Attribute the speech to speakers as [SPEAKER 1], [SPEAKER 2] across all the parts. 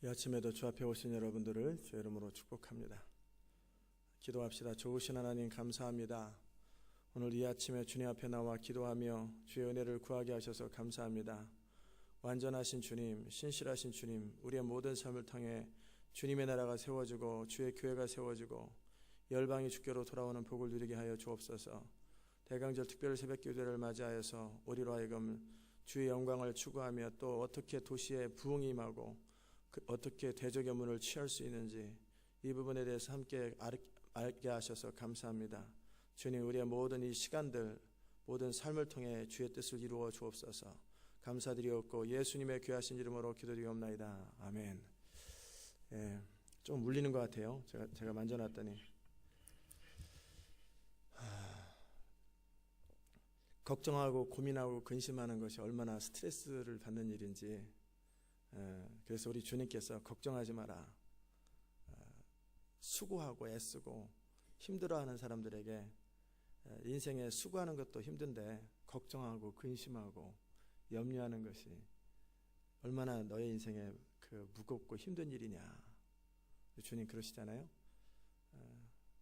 [SPEAKER 1] 이 아침에도 주 앞에 오신 여러분들을 주의 이름으로 축복합니다. 기도합시다. 좋으신 하나님 감사합니다. 오늘 이 아침에 주님 앞에 나와 기도하며 주의 은혜를 구하게 하셔서 감사합니다. 완전하신 주님, 신실하신 주님, 우리의 모든 삶을 통해 주님의 나라가 세워지고 주의 교회가 세워지고 열방이 주께로 돌아오는 복을 누리게 하여 주옵소서. 대강절 특별 새벽 기도를 맞이하여서 우리로 하여금 주의 영광을 추구하며 또 어떻게 도시에 부흥이 임하고 어떻게 대적의 문을 취할 수 있는지 이 부분에 대해서 함께 알게 하셔서 감사합니다. 주님, 우리의 모든 이 시간들, 모든 삶을 통해 주의 뜻을 이루어 주옵소서. 감사드리옵고 예수님의 귀하신 이름으로 기도드리옵나이다. 아멘. 예, 좀 물리는 것 같아요. 제가 만져놨더니. 걱정하고 고민하고 근심하는 것이 얼마나 스트레스를 받는 일인지, 그래서 우리 주님께서 걱정하지 마라, 수고하고 애쓰고 힘들어하는 사람들에게 인생에 수고하는 것도 힘든데 걱정하고 근심하고 염려하는 것이 얼마나 너의 인생에 무겁고 힘든 일이냐. 주님 그러시잖아요.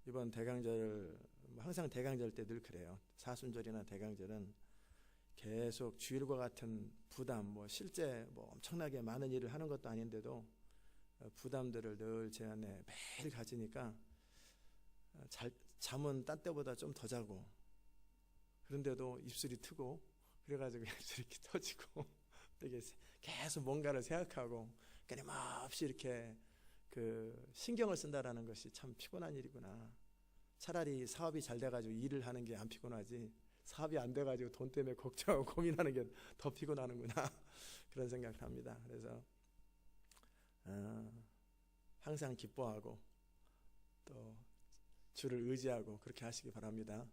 [SPEAKER 1] 이번 대강절, 항상 대강절 때 늘 그래요. 사순절이나 대강절은 계속 주일과 같은 부담, 실제 엄청나게 많은 일을 하는 것도 아닌데도 부담들을 늘 제 안에 매일 가지니까 잠은 딴 때보다 좀 더 자고, 그런데도 입술이 트고 그래가지고 입술이 이렇게 터지고 되게 계속 뭔가를 생각하고 끊임없이 이렇게 신경을 쓴다라는 것이 참 피곤한 일이구나. 차라리 사업이 잘 돼가지고 일을 하는 게 안 피곤하지, 사업이 안 돼가지고 돈 때문에 걱정하고 고민하는 게 더 피곤하는구나. 그런 생각을 합니다. 그래서 항상 기뻐하고 또 주를 의지하고 그렇게 하시기 바랍니다.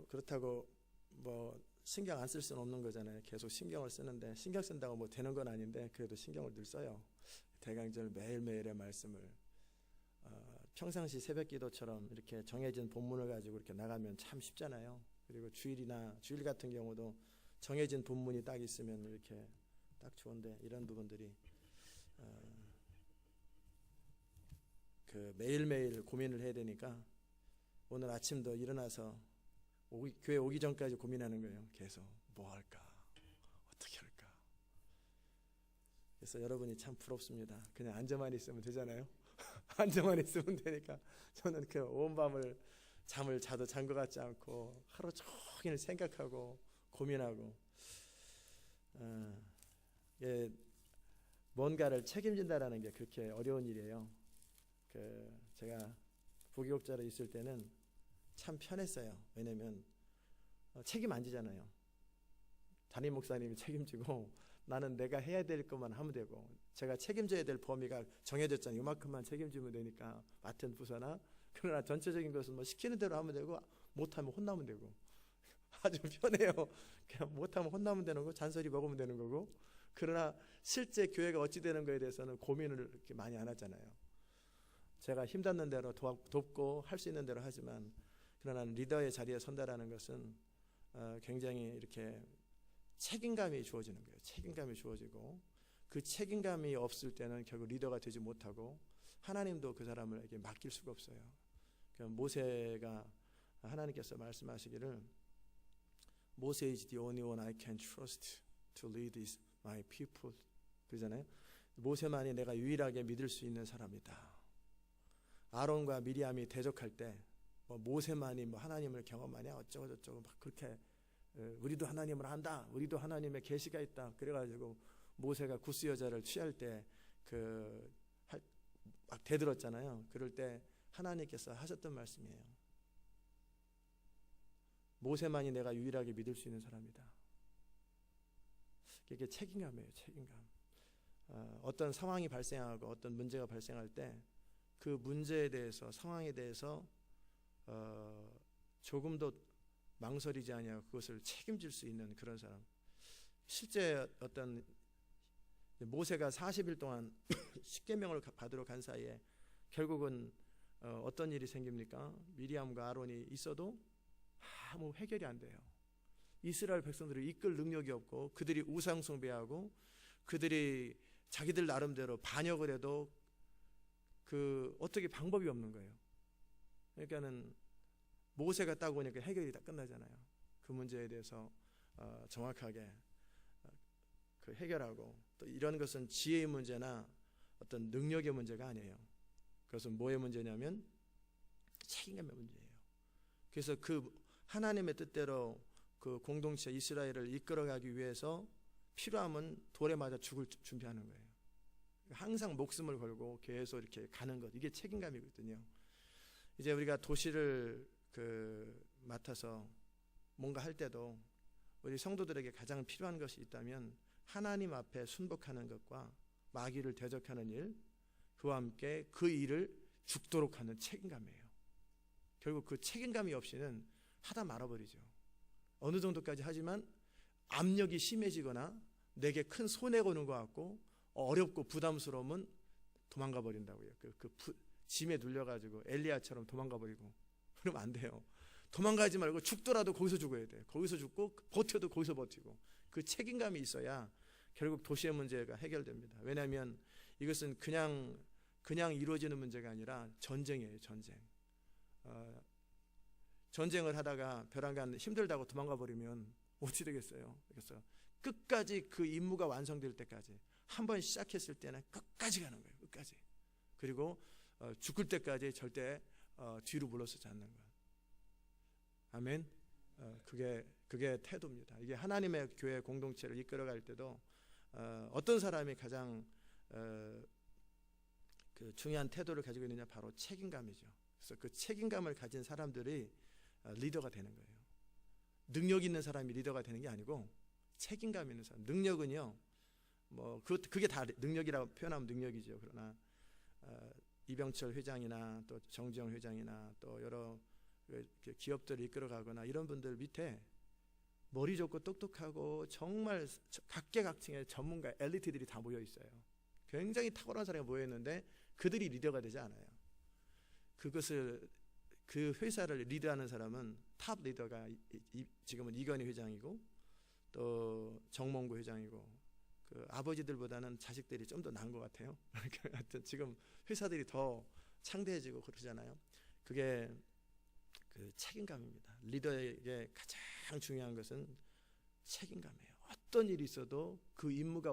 [SPEAKER 1] 그렇다고 신경 안 쓸 수는 없는 거잖아요. 계속 신경을 쓰는데, 신경 쓴다고 되는 건 아닌데 그래도 신경을 늘 써요. 대강절 매일매일의 말씀을 평상시 새벽 기도처럼 이렇게 정해진 본문을 가지고 이렇게 나가면 참 쉽잖아요. 그리고 주일 같은 경우도 정해진 본문이 딱 있으면 이렇게 딱 좋은데, 이런 부분들이 매일매일 고민을 해야 되니까 오늘 아침도 일어나서 교회 오기 전까지 고민하는 거예요. 계속 뭐 할까, 어떻게 할까. 그래서 여러분이 참 부럽습니다. 그냥 앉아만 있으면 되잖아요. 앉아만 있으면 되니까 저는 온 밤을 잠을 자도 잔 것 같지 않고 하루 종일 생각하고 고민하고, 뭔가를 책임진다라는 게 그렇게 어려운 일이에요. 제가 부교육자로 있을 때는 참 편했어요. 왜냐면 책임 안 지잖아요. 담임 목사님이 책임지고 나는 내가 해야 될 것만 하면 되고, 제가 책임져야 될 범위가 정해졌잖아요. 이만큼만 책임지면 되니까, 맡은 부서나. 그러나 전체적인 것은 시키는 대로 하면 되고 못하면 혼나면 되고 아주 편해요. 그냥 못하면 혼나면 되는 거, 잔소리 먹으면 되는 거고. 그러나 실제 교회가 어찌 되는 거에 대해서는 고민을 이렇게 많이 안 하잖아요. 제가 힘닿는 대로 돕고 할 수 있는 대로 하지만, 그러나 리더의 자리에 선다라는 것은 굉장히 이렇게 책임감이 주어지는 거예요. 책임감이 주어지고, 그 책임감이 없을 때는 결국 리더가 되지 못하고 하나님도 그 사람에게 맡길 수가 없어요. 모세가, 하나님께서 말씀하시기를 Moses is the only one I can trust to lead my people, 그러잖아요. 모세만이 내가 유일하게 믿을 수 있는 사람이다. 아론과 미리암이 대적할 때 모세만이 하나님을 경험하냐 어쩌고 저쩌고 막 그렇게, 우리도 하나님을 안다, 우리도 하나님의 계시가 있다, 그래가지고 모세가 구스 여자를 취할 때 막 대들었잖아요. 그럴 때 하나님께서 하셨던 말씀이에요. 모세만이 내가 유일하게 믿을 수 있는 사람이다. 이게 책임감이에요. 책임감. 어떤 상황이 발생하고 어떤 문제가 발생할 때 그 문제에 대해서, 상황에 대해서 조금도 망설이지 아니하고 그것을 책임질 수 있는 그런 사람. 실제 어떤 모세가 40일 동안 십계명을 받으러 간 사이에 결국은 어떤 일이 생깁니까? 미리암과 아론이 있어도 아무 해결이 안 돼요. 이스라엘 백성들을 이끌 능력이 없고, 그들이 우상 숭배하고 그들이 자기들 나름대로 반역을 해도 그 어떻게 방법이 없는 거예요. 그러니까는 모세가 딱 오니까 해결이 다 끝나잖아요. 그 문제에 대해서 정확하게 그 해결하고, 또 이런 것은 지혜의 문제나 어떤 능력의 문제가 아니에요. 그것은 뭐의 문제냐면 책임감의 문제예요. 그래서 그 하나님의 뜻대로 그 공동체 이스라엘을 이끌어가기 위해서 필요하면 돌에 맞아 죽을 준비하는 거예요. 항상 목숨을 걸고 계속 이렇게 가는 것, 이게 책임감이거든요. 이제 우리가 도시를 맡아서 뭔가 할 때도 우리 성도들에게 가장 필요한 것이 있다면 하나님 앞에 순복하는 것과 마귀를 대적하는 일, 그와 함께 그 일을 죽도록 하는 책임감이에요. 결국 그 책임감이 없이는 하다 말아버리죠. 어느 정도까지 하지만 압력이 심해지거나 내게 큰 손해가 오는 것 같고 어렵고 부담스러우면 도망가 버린다고요. 짐에 눌려가지고 엘리야처럼 도망가 버리고 그러면 안 돼요. 도망가지 말고 죽더라도 거기서 죽어야 돼요. 거기서 죽고 버텨도 거기서 버티고, 그 책임감이 있어야 결국 도시의 문제가 해결됩니다. 왜냐하면 이것은 그냥 이루어지는 문제가 아니라 전쟁이에요. 전쟁을 하다가 벼랑간 힘들다고 도망가 버리면 어찌 되겠어요? 그래서 끝까지 그 임무가 완성될 때까지, 한번 시작했을 때는 끝까지 가는 거예요. 끝까지. 그리고 죽을 때까지 절대 뒤로 물러서지 않는 것. 아멘. 그게 태도입니다. 이게 하나님의 교회 공동체를 이끌어갈 때도 어떤 사람이 가장 그 중요한 태도를 가지고 있느냐, 바로 책임감이죠. 그래서 그 책임감을 가진 사람들이 리더가 되는 거예요. 능력 있는 사람이 리더가 되는 게 아니고 책임감 있는 사람. 능력은요, 그게 다 능력이라고 표현하면 능력이죠. 그러나 이병철 회장이나 또 정지영 회장이나 또 여러 기업들을 이끌어가거나 이런 분들 밑에 머리 좋고 똑똑하고 정말 각계각층의 전문가 엘리트들이 다 모여 있어요. 굉장히 탁월한 사람이 모여 있는데 그들이 리더가 되지 않아요. 그 회사를 리드하는 사람은 탑 리더가 지금은 이건희 회장이고 또 정몽구 회장이고, 그 아버지들보다는 자식들이 좀 더 나은 것 같아요. 하여튼 지금 회사들이 더 창대해지고 그러잖아요. 그게 그 책임감입니다. 리더에게 가장 중요한 것은 책임감이에요. 어떤 일이 있어도 그 임무가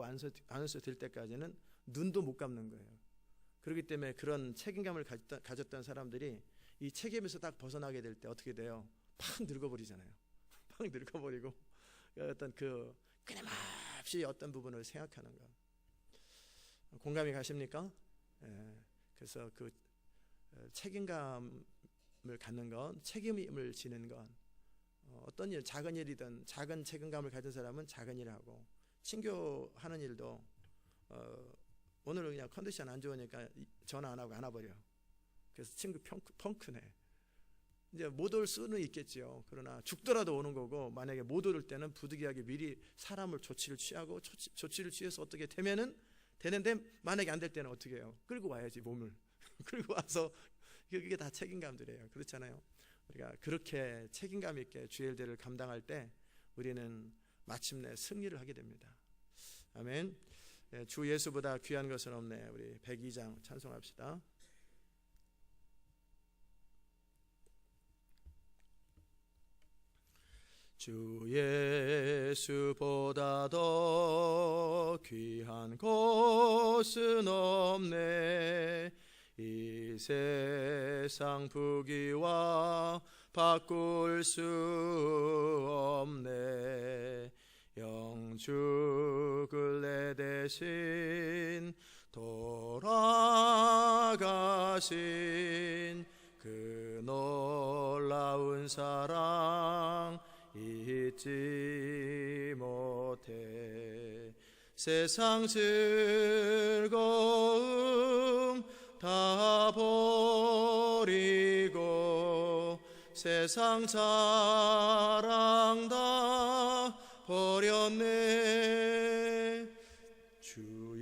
[SPEAKER 1] 완수될 때까지는 눈도 못 감는 거예요. 그렇기 때문에 그런 책임감을 가졌던 사람들이 이 책임에서 딱 벗어나게 될 때 어떻게 돼요? 팍 늙어버리잖아요. 팍 늙어버리고 어떤 끊임없이 어떤 부분을 생각하는 것. 공감이 가십니까? 그래서 그 책임감을 갖는 건, 책임을 지는 건, 어떤 일, 작은 일이든 작은 책임감을 가진 사람은 작은 일을 하고, 친교하는 일도 오늘 그냥 컨디션 안 좋으니까 전화 안 하고 안 와버려. 그래서 친구 펑크네. 이제 못 올 수는 있겠죠. 그러나 죽더라도 오는 거고, 만약에 못 올 때는 부득이하게 미리 사람을 조치를 취하고, 조치를 취해서 어떻게 되면은 되는데, 만약에 안 될 때는 어떻게 해요? 끌고 와야지, 몸을. 끌고 와서, 그게 다 책임감들이에요. 그렇잖아요. 우리가 그렇게 책임감 있게 주의 일들을 감당할 때 우리는 마침내 승리를 하게 됩니다. 아멘. 주 예수보다 귀한 것은 없네. 우리 102장 찬송합시다. 주 예수보다 더 귀한 것은 없네. 이 세상 부귀와 바꿀 수 없네. 영죽을 내 대신 돌아가신 그 놀라운 사랑 잊지 못해. 세상 즐거움 다 버리고 세상 자랑 다 버렸네. 주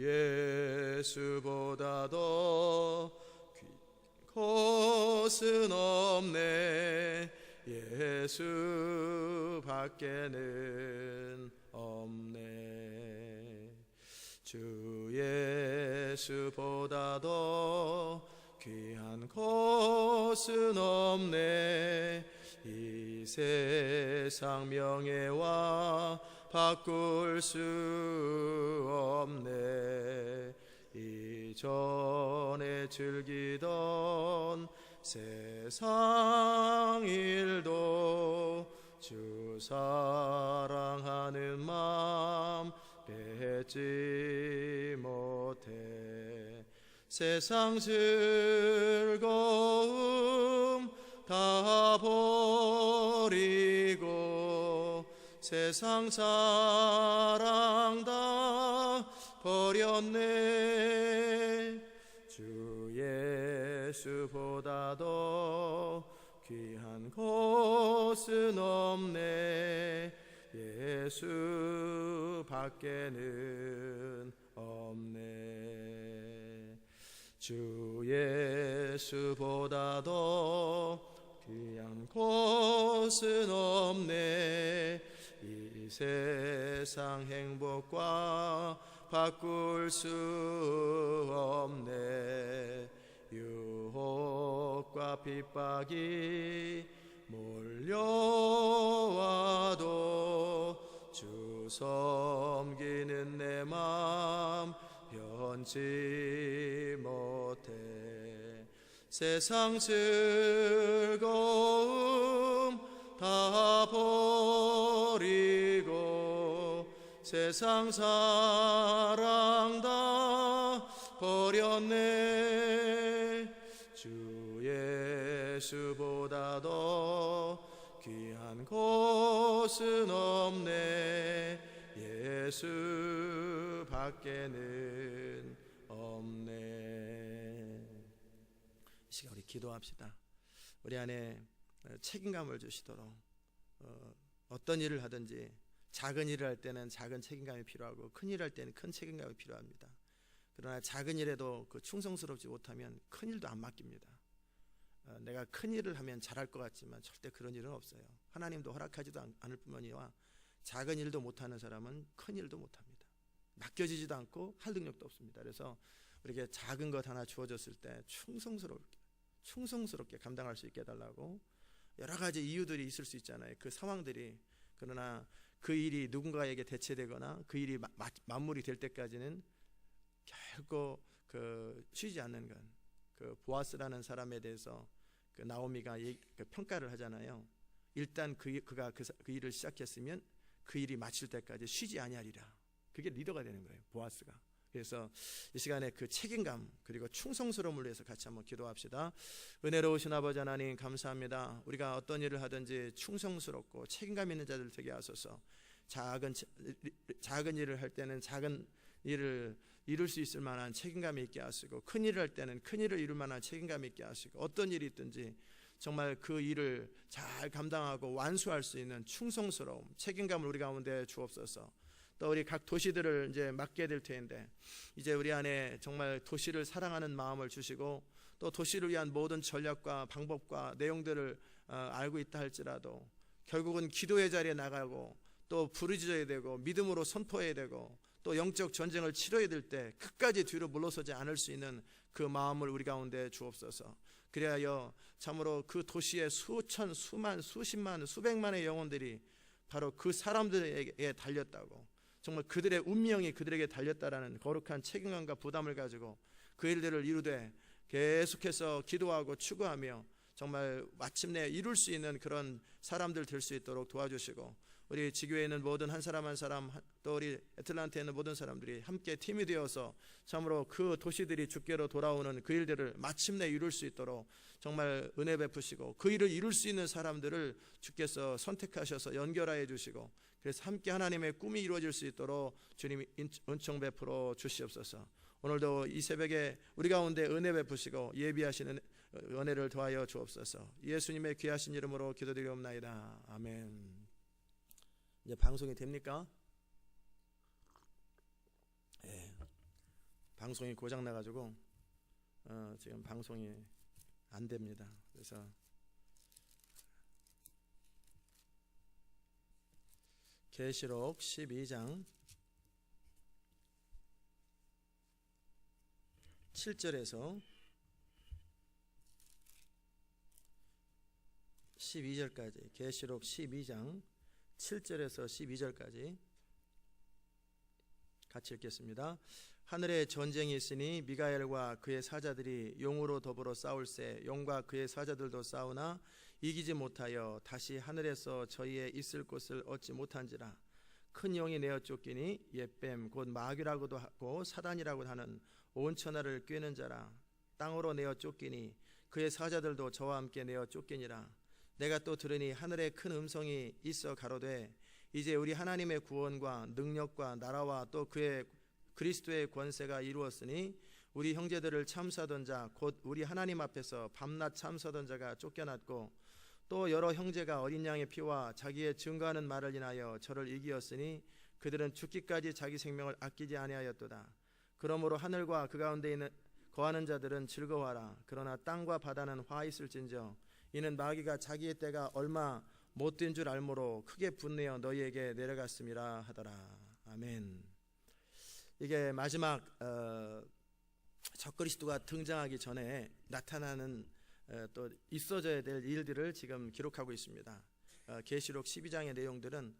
[SPEAKER 1] 예수보다 더 귀한 것은 없네. 예수 밖에는 없네. 주 예수보다 더 귀한 곳은 없네. 이 세상 명예와 바꿀 수 없네. 이전에 즐기던 세상 일도 주 사랑하는 마음 뺏지 못해. 세상 즐거움 다 버리고 세상 사랑 다 버렸네. 주 예수보다 더 귀한 곳은 없네. 예수 밖에는 없네. 주 예수보다 더 귀한 곳은 없네. 이 세상 행복과 바꿀 수 없네. 유혹과 핍박이 몰려와도 주 섬기는 내 맘 변치 못해. 세상 즐거움 다 버리고 세상 사랑 다 버렸네. 주 예수보다 더 귀한 곳은 없네. 예수 밖에는 없네. 이 시간 우리 기도합시다. 우리 안에 책임감을 주시도록 어떤 일을 하든지 작은 일을 할 때는 작은 책임감이 필요하고 큰 일을 할 때는 큰 책임감이 필요합니다. 그러나 작은 일에도 그 충성스럽지 못하면 큰 일도 안 맡깁니다. 내가 큰 일을 하면 잘할 것 같지만 절대 그런 일은 없어요. 하나님도 허락하지도 않을 뿐만이와 작은 일도 못하는 사람은 큰 일도 못합니다. 맡겨지지도 않고 할 능력도 없습니다. 그래서 우리에게 작은 것 하나 주어졌을 때 충성스럽게 감당할 수 있게 해달라고. 여러 가지 이유들이 있을 수 있잖아요. 그 상황들이. 그러나 그 일이 누군가에게 대체되거나 그 일이 마무리 될 때까지는 결코 쉬지 않는 것. 그 보아스라는 사람에 대해서 그 나오미가 그 평가를 하잖아요. 일단 그가 그 일을 시작했으면 그 일이 마칠 때까지 쉬지 아니하리라. 그게 리더가 되는 거예요, 보아스가. 그래서 이 시간에 그 책임감 그리고 충성스러움을 위해서 같이 한번 기도합시다. 은혜로우신 아버지 하나님 감사합니다. 우리가 어떤 일을 하든지 충성스럽고 책임감 있는 자들 되게 하소서. 작은 일을 할 때는 작은 일을 이룰 수 있을 만한 책임감이 있게 하시고, 큰 일을 할 때는 큰 일을 이룰 만한 책임감이 있게 하시고, 어떤 일이 있든지 정말 그 일을 잘 감당하고 완수할 수 있는 충성스러움, 책임감을 우리 가운데 주옵소서. 또 우리 각 도시들을 이제 맡게 될 텐데, 이제 우리 안에 정말 도시를 사랑하는 마음을 주시고, 또 도시를 위한 모든 전략과 방법과 내용들을 알고 있다 할지라도 결국은 기도의 자리에 나가고 또 부르짖어야 되고 믿음으로 선포해야 되고 또 영적 전쟁을 치러야 될 때 끝까지 뒤로 물러서지 않을 수 있는 그 마음을 우리 가운데 주옵소서. 그리하여 참으로 그 도시의 수천, 수만, 수십만, 수백만의 영혼들이 바로 그 사람들에게 달렸다고, 정말 그들의 운명이 그들에게 달렸다라는 거룩한 책임감과 부담을 가지고 그 일들을 이루되 계속해서 기도하고 추구하며 정말 마침내 이룰 수 있는 그런 사람들 될 수 있도록 도와주시고, 우리 지교회에 있는 모든 한 사람 한 사람, 또 우리 애틀란타에 있는 모든 사람들이 함께 팀이 되어서 참으로 그 도시들이 주께로 돌아오는 그 일들을 마침내 이룰 수 있도록 정말 은혜 베푸시고, 그 일을 이룰 수 있는 사람들을 주께서 선택하셔서 연결하여 주시고, 그래서 함께 하나님의 꿈이 이루어질 수 있도록 주님이 은총 베풀어 주시옵소서. 오늘도 이 새벽에 우리 가운데 은혜 베푸시고 예비하시는 은혜를 더하여 주옵소서. 예수님의 귀하신 이름으로 기도드리옵나이다. 아멘. 이제 방송이 됩니까? 네. 방송이 고장 나가지고 지금 방송이 안 됩니다. 그래서 계시록 12장 7절에서 12절까지, 계시록 12장 7절에서 12절까지 같이 읽겠습니다. 하늘에 전쟁이 있으니 미가엘과 그의 사자들이 용으로 더불어 싸울세 용과 그의 사자들도 싸우나 이기지 못하여 다시 하늘에서 저희의 있을 곳을 얻지 못한지라. 큰 용이 내어 쫓기니 옛뱀 곧 마귀라고도 하고 사단이라고 하는 온 천하를 꿰는 자라. 땅으로 내어 쫓기니 그의 사자들도 저와 함께 내어 쫓기니라. 내가 또 들으니 하늘에 큰 음성이 있어 가로되 이제 우리 하나님의 구원과 능력과 나라와 또 그의 그리스도의 권세가 이루었으니 우리 형제들을 참사던 자 곧 우리 하나님 앞에서 밤낮 참사던 자가 쫓겨났고 또 여러 형제가 어린 양의 피와 자기의 증거하는 말을 인하여 저를 이기었으니 그들은 죽기까지 자기 생명을 아끼지 아니하였도다. 그러므로 하늘과 그 가운데 있는 거하는 자들은 즐거워하라. 그러나 땅과 바다는 화 있을진저 이는 마귀가 자기의 때가 얼마 못된 줄 알므로 크게 분내어 너희에게 내려갔음이라 하더라. 아멘. 이게 마지막 적그리스도가 등장하기 전에 나타나는 또 있어져야 될 일들을 지금 기록하고 있습니다. 계시록 12장의 내용들은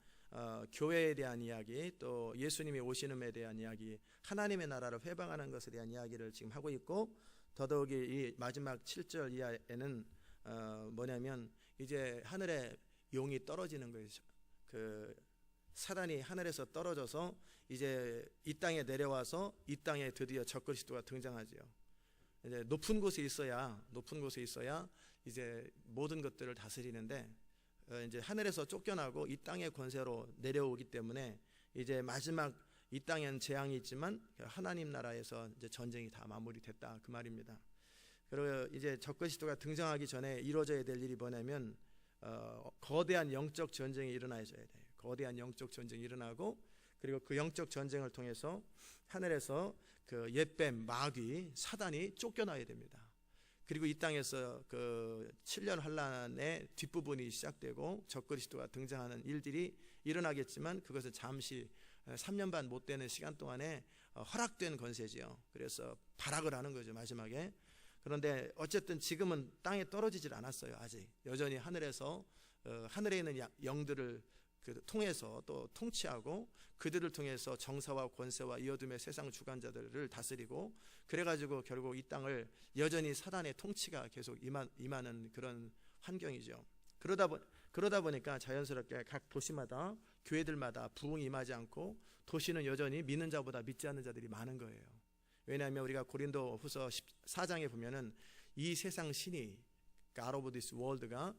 [SPEAKER 1] 교회에 대한 이야기, 또 예수님이 오시는에 대한 이야기, 하나님의 나라를 회방하는 것에 대한 이야기를 지금 하고 있고, 더더욱이 이 마지막 7절 이하에는 뭐냐면 이제 하늘에 용이 떨어지는 거예요. 그 사단이 하늘에서 떨어져서 이제 이 땅에 내려와서 이 땅에 드디어 적그리스도가 등장하지요. 이제 높은 곳에 있어야 이제 모든 것들을 다스리는데 이제 하늘에서 쫓겨나고 이 땅의 권세로 내려오기 때문에 이제 마지막 이 땅엔 재앙이 있지만 하나님 나라에서 이제 전쟁이 다 마무리됐다 그 말입니다. 그리고 이제 적그리스도가 등장하기 전에 이루어져야 될 일이 뭐냐면 거대한 영적 전쟁이 일어나줘야 돼요. 거대한 영적 전쟁이 일어나고, 그리고 그 영적 전쟁을 통해서 하늘에서 그 옛뱀 마귀 사단이 쫓겨나야 됩니다. 그리고 이 땅에서 그 7년 환란의 뒷부분이 시작되고 적그리스도가 등장하는 일들이 일어나겠지만 그것은 잠시 3년 반 못 되는 시간 동안에 허락된 권세지요. 그래서 발악을 하는 거죠 마지막에. 그런데 어쨌든 지금은 땅에 떨어지질 않았어요. 아직 여전히 하늘에서 하늘에 있는 영들을 통해서 또 통치하고 그들을 통해서 정사와 권세와 이 어둠의 세상 주관자들을 다스리고, 그래가지고 결국 이 땅을 여전히 사단의 통치가 계속 임하는 그런 환경이죠. 그러다 보니까 자연스럽게 각 도시마다 교회들마다 부흥이 임하지 않고 도시는 여전히 믿는 자보다 믿지 않는 자들이 많은 거예요. 왜냐하면 우리가 고린도 후서 14장에 보면은 이 세상 신이 God of this world가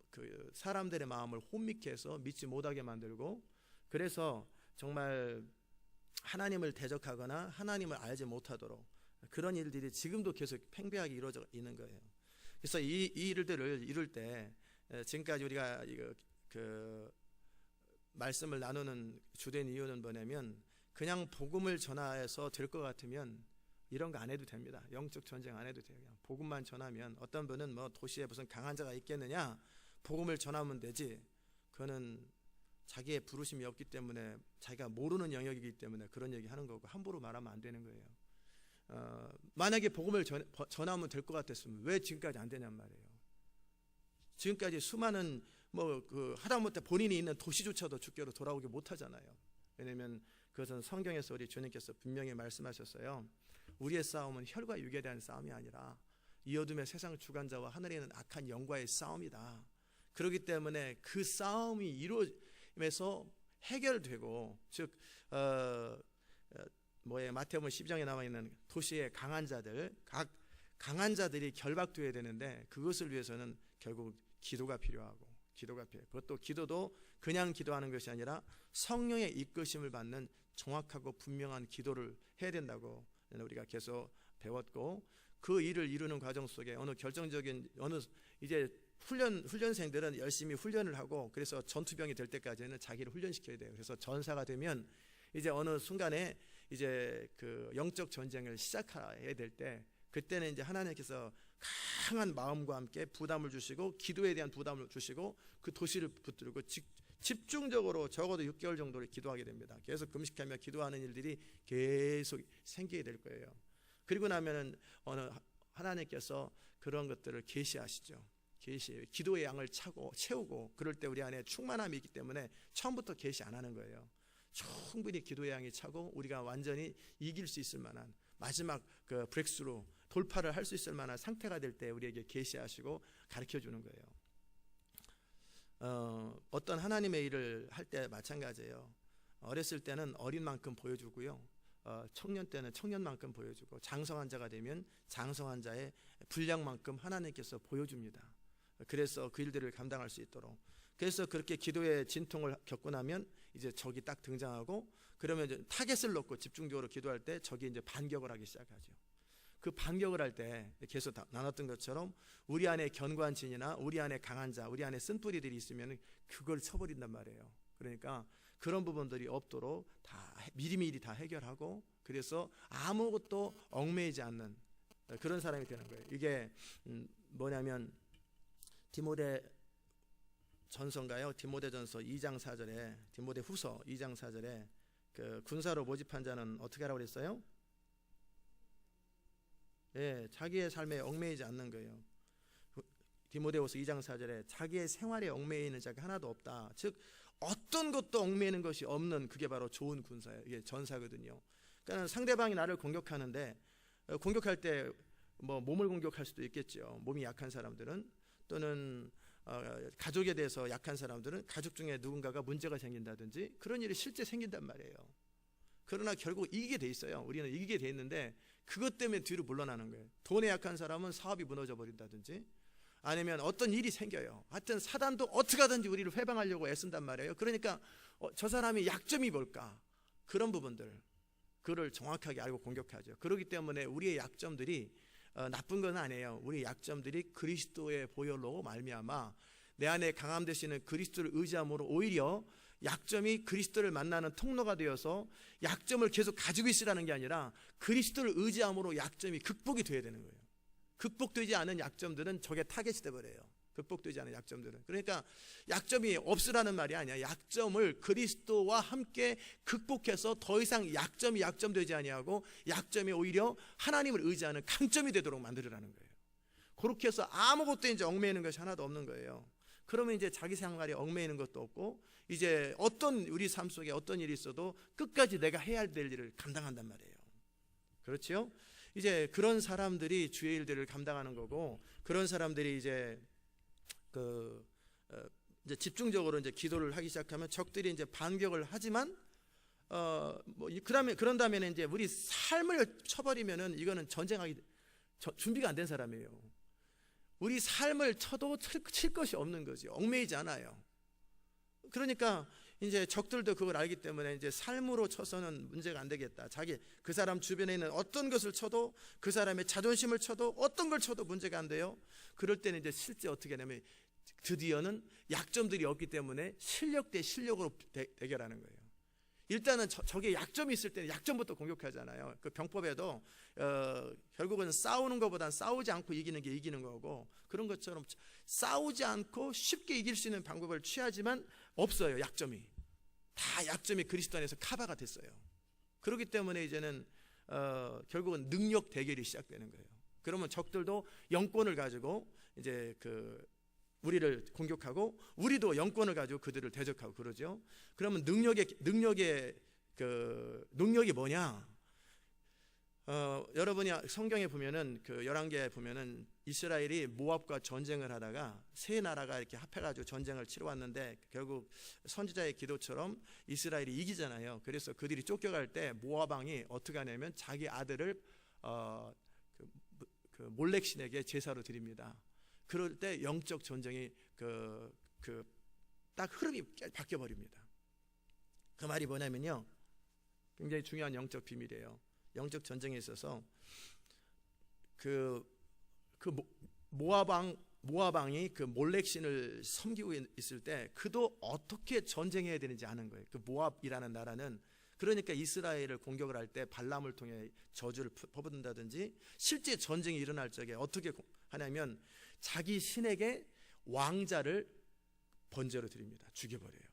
[SPEAKER 1] 그 사람들의 마음을 혼미케 해서 믿지 못하게 만들고, 그래서 정말 하나님을 대적하거나 하나님을 알지 못하도록 그런 일들이 지금도 계속 팽배하게 이루어져 있는 거예요. 그래서 이 일들을 이룰 때 지금까지 우리가 그 말씀을 나누는 주된 이유는 뭐냐면, 그냥 복음을 전해서 될 것 같으면 이런 거 안 해도 됩니다. 영적 전쟁 안 해도 돼요. 그냥 복음만 전하면, 어떤 분은 뭐 도시에 무슨 강한 자가 있겠느냐, 복음을 전하면 되지. 그거는 자기의 부르심이 없기 때문에, 자기가 모르는 영역이기 때문에 그런 얘기 하는 거고, 함부로 말하면 안 되는 거예요. 만약에 복음을 전하면 될 것 같았으면 왜 지금까지 안 되냔 말이에요. 지금까지 수많은 하다못해 본인이 있는 도시조차도 주께로 돌아오게 못하잖아요. 왜냐하면 그것은 성경에서 우리 주님께서 분명히 말씀하셨어요. 우리의 싸움은 혈과 육에 대한 싸움이 아니라 이 어둠의 세상 주관자와 하늘에 있는 악한 영과의 싸움이다. 그렇기 때문에 그 싸움이 이루어지면서 해결되고, 즉 마태복음 12장에 나와 있는 도시의 강한 자들, 각 강한 자들이 결박되어야 되는데, 그것을 위해서는 결국 기도가 필요하고, 그것도 기도도 그냥 기도하는 것이 아니라 성령의 이끄심을 받는 정확하고 분명한 기도를 해야 된다고 우리가 계속 배웠고, 그 일을 이루는 과정 속에 이제 훈련생들은 열심히 훈련을 하고, 그래서 전투병이 될 때까지는 자기를 훈련시켜야 돼요. 그래서 전사가 되면 이제 어느 순간에 이제 그 영적 전쟁을 시작해야 될 때, 그때는 이제 하나님께서 강한 마음과 함께 부담을 주시고, 기도에 대한 부담을 주시고, 그 도시를 붙들고 집중적으로 적어도 6개월 정도를 기도하게 됩니다. 계속 금식하며 기도하는 일들이 계속 생기게 될 거예요. 그리고 나면은 하나님께서 그런 것들을 계시하시죠. 기도의 양을 채우고 그럴 때 우리 안에 충만함이 있기 때문에 처음부터 계시 안 하는 거예요. 충분히 기도의 양이 차고 우리가 완전히 이길 수 있을 만한 마지막 그 브렉스루 돌파를 할 수 있을 만한 상태가 될 때 우리에게 계시하시고 가르쳐 주는 거예요. 어떤 하나님의 일을 할 때 마찬가지예요. 어렸을 때는 어린 만큼 보여주고요. 청년 때는 청년만큼 보여주고 장성한 자가 되면 장성한 자의 분량만큼 하나님께서 보여줍니다. 그래서 그 일들을 감당할 수 있도록. 그래서 그렇게 기도의 진통을 겪고 나면 이제 적이 딱 등장하고 그러면 이제 타겟을 놓고 집중적으로 기도할 때 적이 이제 반격을 하기 시작하죠. 그 반격을 할 때 계속 나눴던 것처럼 우리 안에 견고한 진이나 우리 안에 강한 자, 우리 안에 쓴뿌리들이 있으면 그걸 쳐버린단 말이에요. 그러니까 그런 부분들이 없도록 다 미리미리 다 해결하고 그래서 아무것도 얽매이지 않는 그런 사람이 되는 거예요. 이게 뭐냐면 디모데 전서인가요? 디모데전서 2장 4절에 디모데 후서 2장 4절에 그 군사로 모집한 자는 어떻게 하라고 그랬어요? 예, 자기의 삶에 얽매이지 않는 거예요. 디모데후서 2장 4절에 자기의 생활에 얽매이는 자가 하나도 없다. 즉 어떤 것도 얽매이는 것이 없는 그게 바로 좋은 군사예요. 이게 전사거든요. 그러니까 상대방이 나를 공격하는데 공격할 때 뭐 몸을 공격할 수도 있겠죠. 몸이 약한 사람들은 또는 가족에 대해서 약한 사람들은 가족 중에 누군가가 문제가 생긴다든지 그런 일이 실제 생긴단 말이에요. 그러나 결국 이기게 돼 있어요. 우리는 이기게 돼 있는데 그것 때문에 뒤로 물러나는 거예요. 돈에 약한 사람은 사업이 무너져 버린다든지 아니면 어떤 일이 생겨요. 하여튼 사단도 어떻게 하든지 우리를 회방하려고 애쓴단 말이에요. 그러니까 저 사람이 약점이 뭘까? 그런 부분들 그를 정확하게 알고 공격하죠. 그렇기 때문에 우리의 약점들이 나쁜 건 아니에요. 우리 약점들이 그리스도의 보혈로 말미암아 내 안에 강함 되시는 그리스도를 의지함으로 오히려 약점이 그리스도를 만나는 통로가 되어서 약점을 계속 가지고 있으라는 게 아니라 그리스도를 의지함으로 약점이 극복이 돼야 되는 거예요. 극복되지 않은 약점들은 적의 타겟이 돼버려요. 극복되지 않은 약점들은. 그러니까 약점이 없으라는 말이 아니야. 약점을 그리스도와 함께 극복해서 더 이상 약점이 약점되지 아니하고 약점이 오히려 하나님을 의지하는 강점이 되도록 만들으라는 거예요. 그렇게 해서 아무것도 이제 얽매이는 것이 하나도 없는 거예요. 그러면 이제 자기 생활에 얽매이는 것도 없고 이제 어떤 우리 삶 속에 어떤 일이 있어도 끝까지 내가 해야 될 일을 감당한단 말이에요. 그렇죠? 이제 그런 사람들이 주의 일들을 감당하는 거고 그런 사람들이 이제 이제 집중적으로 이제 기도를 하기 시작하면 적들이 이제 반격을 하지만 그런 다음에는 이제 우리 삶을 쳐버리면은 이거는 전쟁하기 준비가 안 된 사람이에요. 우리 삶을 쳐도 칠 것이 없는 거지. 얽매이지 않아요. 그러니까 이제 적들도 그걸 알기 때문에 이제 삶으로 쳐서는 문제가 안 되겠다. 그 사람 주변에 있는 어떤 것을 쳐도 그 사람의 자존심을 쳐도 어떤 걸 쳐도 문제가 안 돼요. 그럴 때는 이제 실제 어떻게 하냐면 드디어는 약점들이 없기 때문에 실력 대 실력으로 대결하는 거예요. 일단은 적의 약점이 있을 때는 약점부터 공격하잖아요. 그 병법에도 결국은 싸우는 것보다는 싸우지 않고 이기는 게 이기는 거고 그런 것처럼 싸우지 않고 쉽게 이길 수 있는 방법을 취하지만 없어요. 약점이 다 약점이 그리스도 안에서 커버가 됐어요. 그렇기 때문에 이제는 결국은 능력 대결이 시작되는 거예요. 그러면 적들도 영권을 가지고 이제 우리를 공격하고 우리도 영권을 가지고 그들을 대적하고 그러죠. 그러면 능력이 뭐냐? 여러분이 성경에 보면은 그 열왕기에 보면은 이스라엘이 모압과 전쟁을 하다가 세 나라가 이렇게 합해가지고 전쟁을 치러 왔는데 결국 선지자의 기도처럼 이스라엘이 이기잖아요. 그래서 그들이 쫓겨갈 때 모압 왕이 어떻게 하냐면 자기 아들을 그 몰렉신에게 제사로 드립니다. 그럴 때 영적 전쟁이 딱 흐름이 바뀌어 버립니다. 그 말이 뭐냐면요, 굉장히 중요한 영적 비밀이에요. 영적 전쟁에 있어서 모압 왕이 그 몰렉신을 섬기고 있을 때 그도 어떻게 전쟁해야 되는지 아는 거예요. 그 모압이라는 나라는 그러니까 이스라엘을 공격을 할 때 발람을 통해 저주를 퍼붓는다든지 실제 전쟁이 일어날 적에 어떻게 하냐면 자기 신에게 왕자를 번제로 드립니다. 죽여버려요.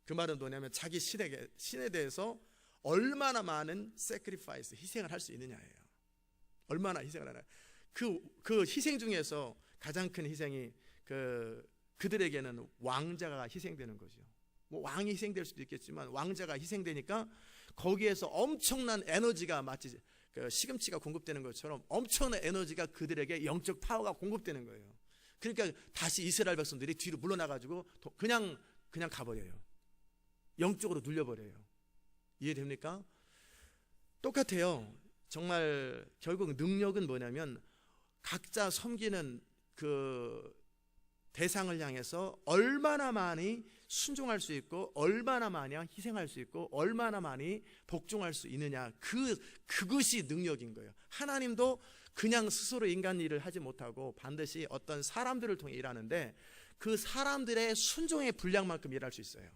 [SPEAKER 1] 그 말은 뭐냐면 자기 신에 대해서 얼마나 많은 sacrifice, 희생을 할 수 있느냐예요. 얼마나 희생을 하나. 그 희생 중에서 가장 큰 희생이 그들에게는 왕자가 희생되는 거죠. 뭐 왕이 희생될 수도 있겠지만 왕자가 희생되니까 거기에서 엄청난 에너지가 마치 시금치가 공급되는 것처럼 엄청난 에너지가 그들에게 영적 파워가 공급되는 거예요. 그러니까 다시 이스라엘 백성들이 뒤로 물러나가지고 그냥 가버려요. 영적으로 눌려버려요. 이해됩니까? 똑같아요. 정말 결국 능력은 뭐냐면 각자 섬기는 그 대상을 향해서 얼마나 많이 순종할 수 있고 얼마나 많이 희생할 수 있고 얼마나 많이 복종할 수 있느냐, 그것이 능력인 거예요. 하나님도 그냥 스스로 인간 일을 하지 못하고 반드시 어떤 사람들을 통해 일하는데 그 사람들의 순종의 분량만큼 일할 수 있어요.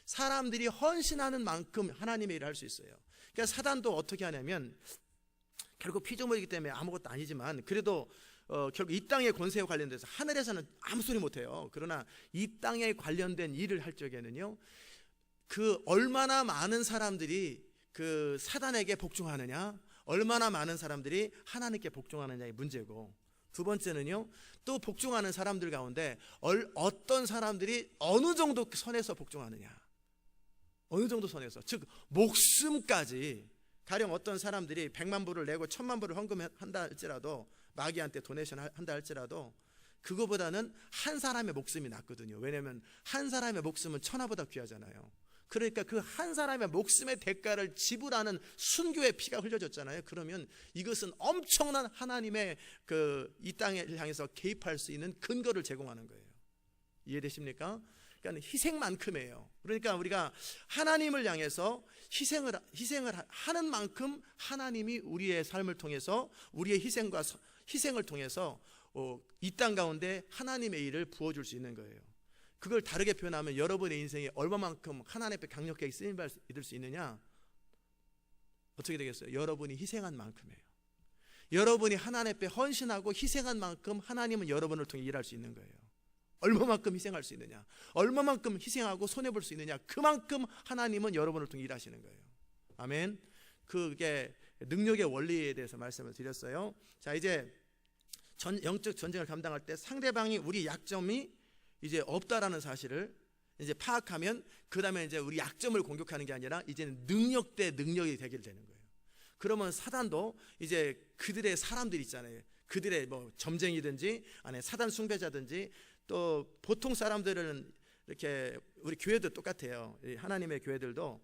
[SPEAKER 1] 사람들이 헌신하는 만큼 하나님의 일을 할 수 있어요. 그러니까 사단도 어떻게 하냐면 결국 피조물이기 때문에 아무것도 아니지만 그래도 결국 이 땅의 권세와 관련돼서 하늘에서는 아무 소리 못해요. 그러나 이 땅에 관련된 일을 할 적에는요, 그 얼마나 많은 사람들이 그 사단에게 복종하느냐, 얼마나 많은 사람들이 하나님께 복종하느냐의 문제고, 두 번째는요, 또 복종하는 사람들 가운데 어떤 사람들이 어느 정도 선에서 복종하느냐, 어느 정도 선에서, 즉 목숨까지. 가령 어떤 사람들이 100만 불을 내고 1000만 불을 헌금한다 할지라도, 마귀한테 도네이션 한다 할지라도 그거보다는 한 사람의 목숨이 낫거든요. 왜냐하면 한 사람의 목숨은 천하보다 귀하잖아요. 그러니까 그 한 사람의 목숨의 대가를 지불하는 순교의 피가 흘려졌잖아요. 그러면 이것은 엄청난 하나님의 이 땅을 향해서 개입할 수 있는 근거를 제공하는 거예요. 이해되십니까? 그러니까 희생만큼이에요. 그러니까 우리가 하나님을 향해서 희생을 하는 만큼 하나님이 우리의 삶을 통해서, 우리의 희생을 통해서 이 땅 가운데 하나님의 일을 부어줄 수 있는 거예요. 그걸 다르게 표현하면 여러분의 인생이 얼마만큼 하나님 앞에 강력하게 쓰임받을 수 있느냐, 어떻게 되겠어요? 여러분이 희생한 만큼이에요. 여러분이 하나님 앞에 헌신하고 희생한 만큼 하나님은 여러분을 통해 일할 수 있는 거예요. 얼마만큼 희생할 수 있느냐, 얼마만큼 희생하고 손해볼 수 있느냐, 그만큼 하나님은 여러분을 통해 일하시는 거예요. 아멘. 그게 능력의 원리에 대해서 말씀을 드렸어요. 자, 이제 영적 전쟁을 감당할 때 상대방이 우리 약점이 이제 없다라는 사실을 이제 파악하면, 그 다음에 이제 우리 약점을 공격하는 게 아니라 이제는 능력 대 능력이 되게 되는 거예요. 그러면 사단도 이제 그들의 사람들 있잖아요. 그들의 뭐 점쟁이든지 아니 사단 숭배자든지, 또 보통 사람들은 이렇게, 우리 교회도 똑같아요. 하나님의 교회들도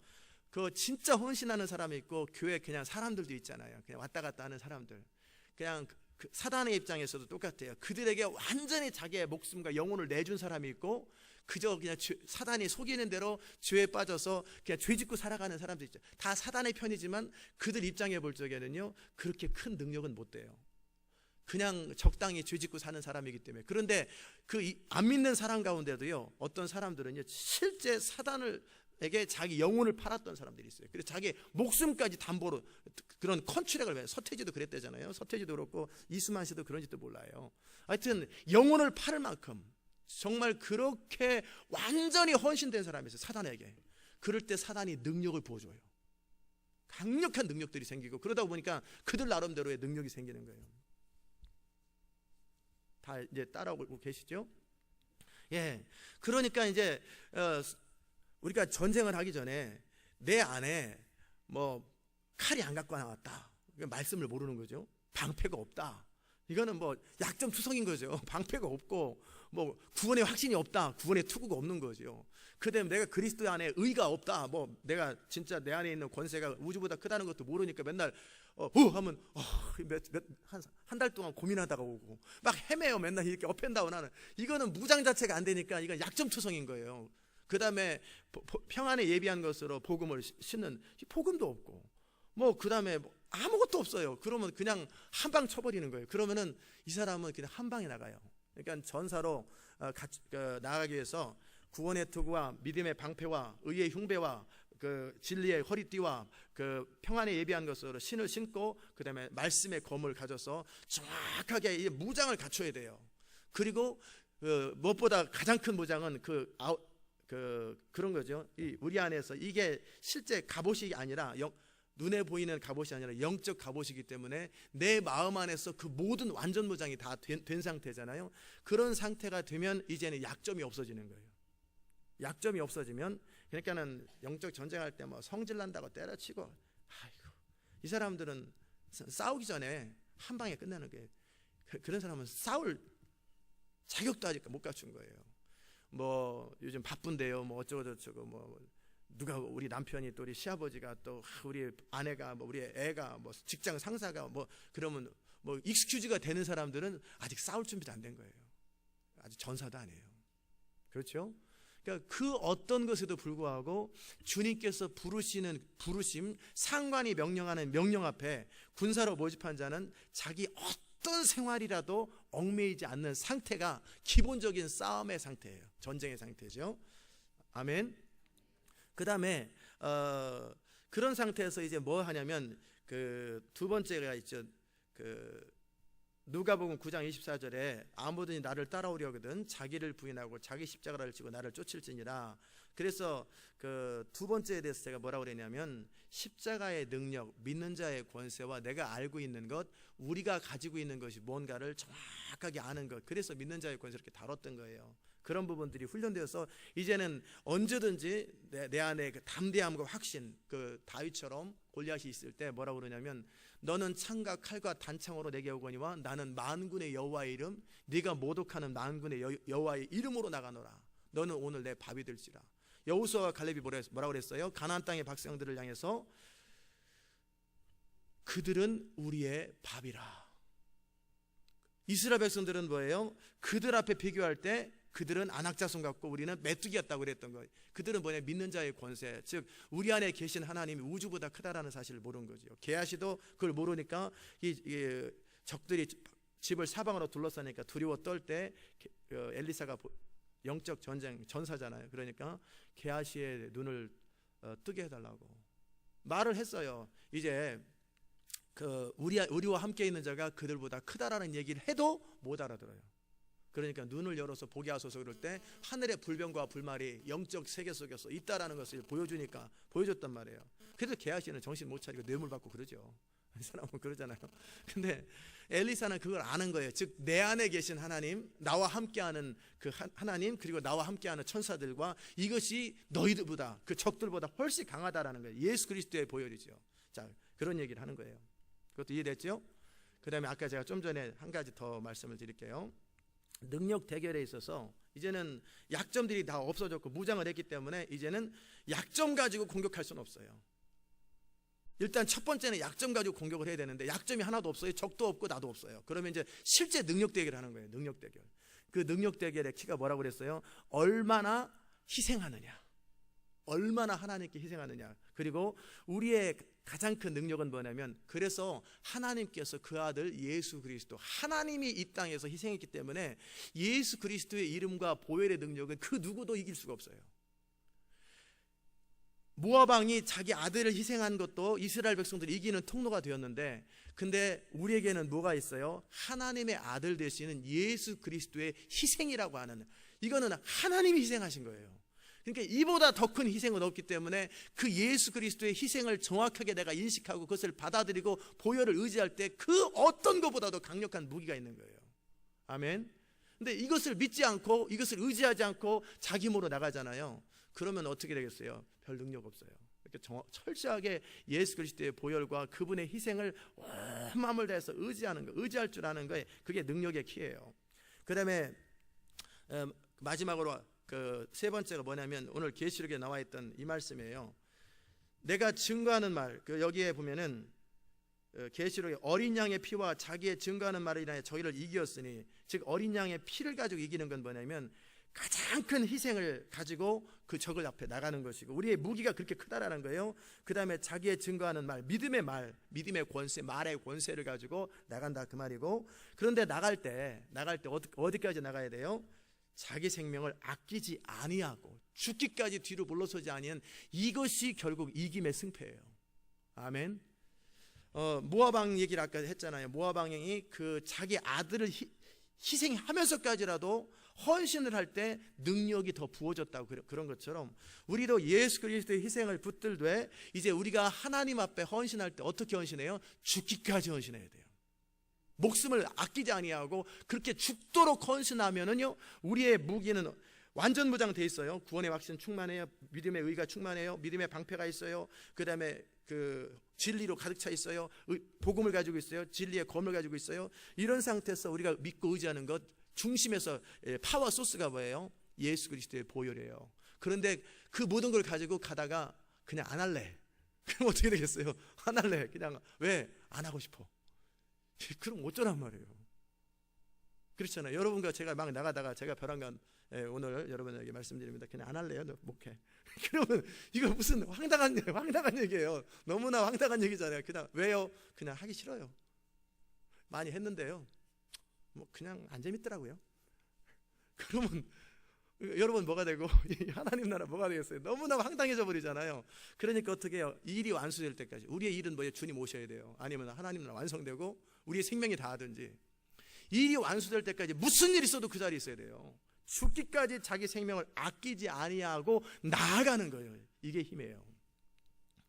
[SPEAKER 1] 그 진짜 헌신하는 사람이 있고 교회 그냥 사람들도 있잖아요. 그냥 왔다 갔다 하는 사람들. 그냥 그 사단의 입장에서도 똑같아요. 그들에게 완전히 자기의 목숨과 영혼을 내준 사람이 있고, 그저 그냥 사단이 속이는 대로 죄에 빠져서 그냥 죄 짓고 살아가는 사람도 있죠. 다 사단의 편이지만 그들 입장에 볼 적에는요, 그렇게 큰 능력은 못 돼요. 그냥 적당히 죄 짓고 사는 사람이기 때문에. 그런데 안 믿는 사람 가운데도요, 어떤 사람들은요 실제 사단에게 자기 영혼을 팔았던 사람들이 있어요. 그래서 자기 목숨까지 담보로 그런 컨트랙을 해요. 서태지도 그랬대잖아요. 서태지도 그렇고 이수만 씨도 그런지도 몰라요. 하여튼 영혼을 팔을 만큼 정말 그렇게 완전히 헌신된 사람이 있어요, 사단에게. 그럴 때 사단이 능력을 부어줘요. 강력한 능력들이 생기고, 그러다 보니까 그들 나름대로의 능력이 생기는 거예요. 다 이제 따라오고 계시죠? 예. 그러니까 이제 우리가 전쟁을 하기 전에 내 안에 뭐 칼이 안 갖고 나왔다, 말씀을 모르는 거죠. 방패가 없다, 이거는 뭐 약점 투성인 거죠. 방패가 없고 뭐 구원의 확신이 없다, 구원의 투구가 없는 거죠. 그다음에 내가 그리스도 안에 의가 없다, 뭐 내가 진짜 내 안에 있는 권세가 우주보다 크다는 것도 모르니까 맨날 하면 한 달 동안 고민하다가 오고 막 헤매요. 맨날 이렇게 업앤다운 하는, 이거는 무장 자체가 안 되니까 이건 약점투성인 거예요. 그 다음에 평안에 예비한 것으로 복음을 싣는 복음도 없고, 뭐 그 다음에 아무것도 없어요. 그러면 그냥 한 방 쳐버리는 거예요. 그러면은 이 사람은 그냥 한 방에 나가요. 그러니까 전사로 나가기 위해서 구원의 투구와 믿음의 방패와 의의 흉배와 그 진리의 허리띠와 그 평안에 예비한 것으로 신을 신고, 그 다음에 말씀의 검을 가져서 정확하게 이 무장을 갖춰야 돼요. 그리고 무엇보다 가장 큰 무장은 그런 거죠. 우리 안에서 이게 실제 갑옷이 아니라 눈에 보이는 갑옷이 아니라 영적 갑옷이기 때문에 내 마음 안에서 그 모든 완전 무장이 다 된 상태잖아요. 그런 상태가 되면 이제는 약점이 없어지는 거예요. 약점이 없어지면, 그러니까는 영적 전쟁할 때 뭐 성질 난다고 때려치고, 아이고, 이 사람들은 싸우기 전에 한 방에 끝내는 거예요. 그런 사람은 싸울 자격도 아직 못 갖춘 거예요. 뭐 요즘 바쁜데요, 뭐 어쩌고 저쩌고, 뭐 누가 우리 남편이 또 우리 시아버지가 또 우리 아내가 뭐 우리 애가 뭐 직장 상사가 뭐 그러면 뭐 익스큐즈가 되는 사람들은 아직 싸울 준비도 안 된 거예요. 아직 전사도 안 해요. 그렇죠? 그러니까 그 어떤 것에도 불구하고 주님께서 부르시는 부르심, 상관이 명령하는 명령 앞에 군사로 모집한 자는 자기 어떤 생활이라도 얽매이지 않는 상태가 기본적인 싸움의 상태예요. 전쟁의 상태죠. 아멘. 그 다음에 그런 상태에서 이제 뭐 하냐면 그 두 번째가 있죠. 그 누가복음 9장 24절에 아무든지 나를 따라오려거든 자기를 부인하고 자기 십자가를 지고 나를 쫓을지니라. 그래서 그 두 번째에 대해서 제가 뭐라고 그랬냐면 십자가의 능력, 믿는 자의 권세와 내가 알고 있는 것, 우리가 가지고 있는 것이 뭔가를 정확하게 아는 것, 그래서 믿는 자의 권세를 이렇게 다뤘던 거예요. 그런 부분들이 훈련되어서 이제는 언제든지 내 안에 그 담대함과 확신, 그 다윗처럼 골리앗이 있을 때 뭐라고 그러냐면 너는 창과 칼과 단창으로 내게 오거니와 나는 만군의 여호와의 이름, 네가 모독하는 만군의 여호와의 이름으로 나가노라. 너는 오늘 내 밥이 될지라. 여호수아와 갈렙이 뭐라고 그랬어요? 가나안 땅의 백성들을 향해서 그들은 우리의 밥이라. 이스라엘 백성들은 뭐예요? 그들 앞에 비교할 때 그들은 안악자손 같고 우리는 메뚜기였다고 그랬던 거예요. 그들은 뭐냐? 믿는 자의 권세, 즉 우리 안에 계신 하나님이 우주보다 크다라는 사실을 모르는 거죠. 게하시도 그걸 모르니까 이 적들이 집을 사방으로 둘러싸니까 두려워 떨 때 엘리사가 영적 전쟁 전사잖아요. 그러니까 게하시의 눈을 뜨게 해달라고 말을 했어요. 이제 그 우리와 함께 있는 자가 그들보다 크다라는 얘기를 해도 못 알아들어요. 그러니까 눈을 열어서 보게 하소서 그럴 때 하늘의 불병과 불말이 영적 세계 속에서 있다라는 것을 보여주니까 보여줬단 말이에요. 그래서 게하시는 정신 못 차리고 뇌물 받고 그러죠. 이 사람은 그러잖아요. 근데 엘리사는 그걸 아는 거예요. 즉 내 안에 계신 하나님, 나와 함께하는 그 하나님, 그리고 나와 함께하는 천사들과 이것이 너희들보다, 그 적들보다 훨씬 강하다라는 거예요. 예수 그리스도의 보혈이죠. 자, 그런 얘기를 하는 거예요. 그것도 이해됐죠? 그 다음에 아까 제가 좀 전에 한 가지 더 말씀을 드릴게요. 능력 대결에 있어서 이제는 약점들이 다 없어졌고 무장을 했기 때문에 이제는 약점 가지고 공격할 수는 없어요. 일단 첫 번째는 약점 가지고 공격을 해야 되는데 약점이 하나도 없어요. 적도 없고 나도 없어요. 그러면 이제 실제 능력 대결을 하는 거예요. 능력 대결. 그 능력 대결의 키가 뭐라고 그랬어요? 얼마나 희생하느냐, 얼마나 하나님께 희생하느냐. 그리고 우리의 가장 큰 능력은 뭐냐면, 그래서 하나님께서 그 아들 예수 그리스도, 하나님이 이 땅에서 희생했기 때문에 예수 그리스도의 이름과 보혈의 능력은 그 누구도 이길 수가 없어요. 모압 왕이 자기 아들을 희생한 것도 이스라엘 백성들이 이기는 통로가 되었는데, 근데 우리에게는 뭐가 있어요? 하나님의 아들 되시는 예수 그리스도의 희생이라고 하는, 이거는 하나님이 희생하신 거예요. 그러니까 이보다 더 큰 희생은 없기 때문에 그 예수 그리스도의 희생을 정확하게 내가 인식하고 그것을 받아들이고 보혈을 의지할 때 그 어떤 것보다도 강력한 무기가 있는 거예요. 아멘. 근데 이것을 믿지 않고 이것을 의지하지 않고 자기 힘으로 나가잖아요. 그러면 어떻게 되겠어요? 별 능력 없어요. 이렇게 철저하게 예수 그리스도의 보혈과 그분의 희생을 온 마음을 다해서 의지하는 거, 의지할 줄 아는 거에, 그게 능력의 키예요. 그 다음에 마지막으로 그 세 번째가 뭐냐면 오늘 계시록에 나와 있던 이 말씀이에요. 내가 증거하는 말, 그 여기에 보면은 계시록에 어린 양의 피와 자기의 증거하는 말을 인하여 저희를 이기었으니, 즉 어린 양의 피를 가지고 이기는 건 뭐냐면 가장 큰 희생을 가지고 그 적을 앞에 나가는 것이고, 우리의 무기가 그렇게 크다라는 거예요. 그 다음에 자기의 증거하는 말, 믿음의 말, 믿음의 권세, 말의 권세를 가지고 나간다 그 말이고, 그런데 나갈 때 어디까지 나가야 돼요? 자기 생명을 아끼지 아니하고 죽기까지 뒤로 물러서지 아니한, 이것이 결국 이김의 승패예요. 아멘. 모압 왕 얘기를 아까 했잖아요. 모압 왕이 그 자기 아들을 희생하면서까지라도 헌신을 할 때 능력이 더 부어졌다고 그런 것처럼 우리도 예수 그리스도의 희생을 붙들되 이제 우리가 하나님 앞에 헌신할 때 어떻게 헌신해요? 죽기까지 헌신해야 돼요. 목숨을 아끼지 아니하고 그렇게 죽도록 헌신하면은요, 우리의 무기는 완전 무장돼 있어요. 구원의 확신 충만해요. 믿음의 의가 충만해요. 믿음의 방패가 있어요. 그 다음에 그 진리로 가득 차 있어요. 복음을 가지고 있어요. 진리의 검을 가지고 있어요. 이런 상태에서 우리가 믿고 의지하는 것 중심에서 파워 소스가 뭐예요? 예수 그리스도의 보혈이에요. 그런데 그 모든 걸 가지고 가다가 그냥 안 할래. 그럼 어떻게 되겠어요? 안 할래. 그냥 왜? 안 하고 싶어. 그럼 어쩌란 말이에요. 그렇잖아요. 여러분과 제가 막 나가다가 제가 벼랑간 오늘 여러분에게 말씀드립니다. 그냥 안 할래요. 목회. 그러면 이거 무슨 황당한 얘기예요. 너무나 황당한 얘기잖아요. 그냥 왜요? 그냥 하기 싫어요. 많이 했는데요, 뭐 그냥 안 재밌더라고요. 그러면 여러분 뭐가 되고 하나님 나라 뭐가 되겠어요? 너무나 황당해져 버리잖아요. 그러니까 어떻게 해요? 일이 완수될 때까지. 우리의 일은 뭐예요? 주님 오셔야 돼요. 아니면 하나님 나라 완성되고 우리의 생명이 다하든지, 일이 완수될 때까지 무슨 일이 있어도 그 자리에 있어야 돼요. 죽기까지 자기 생명을 아끼지 아니하고 나아가는 거예요. 이게 힘이에요.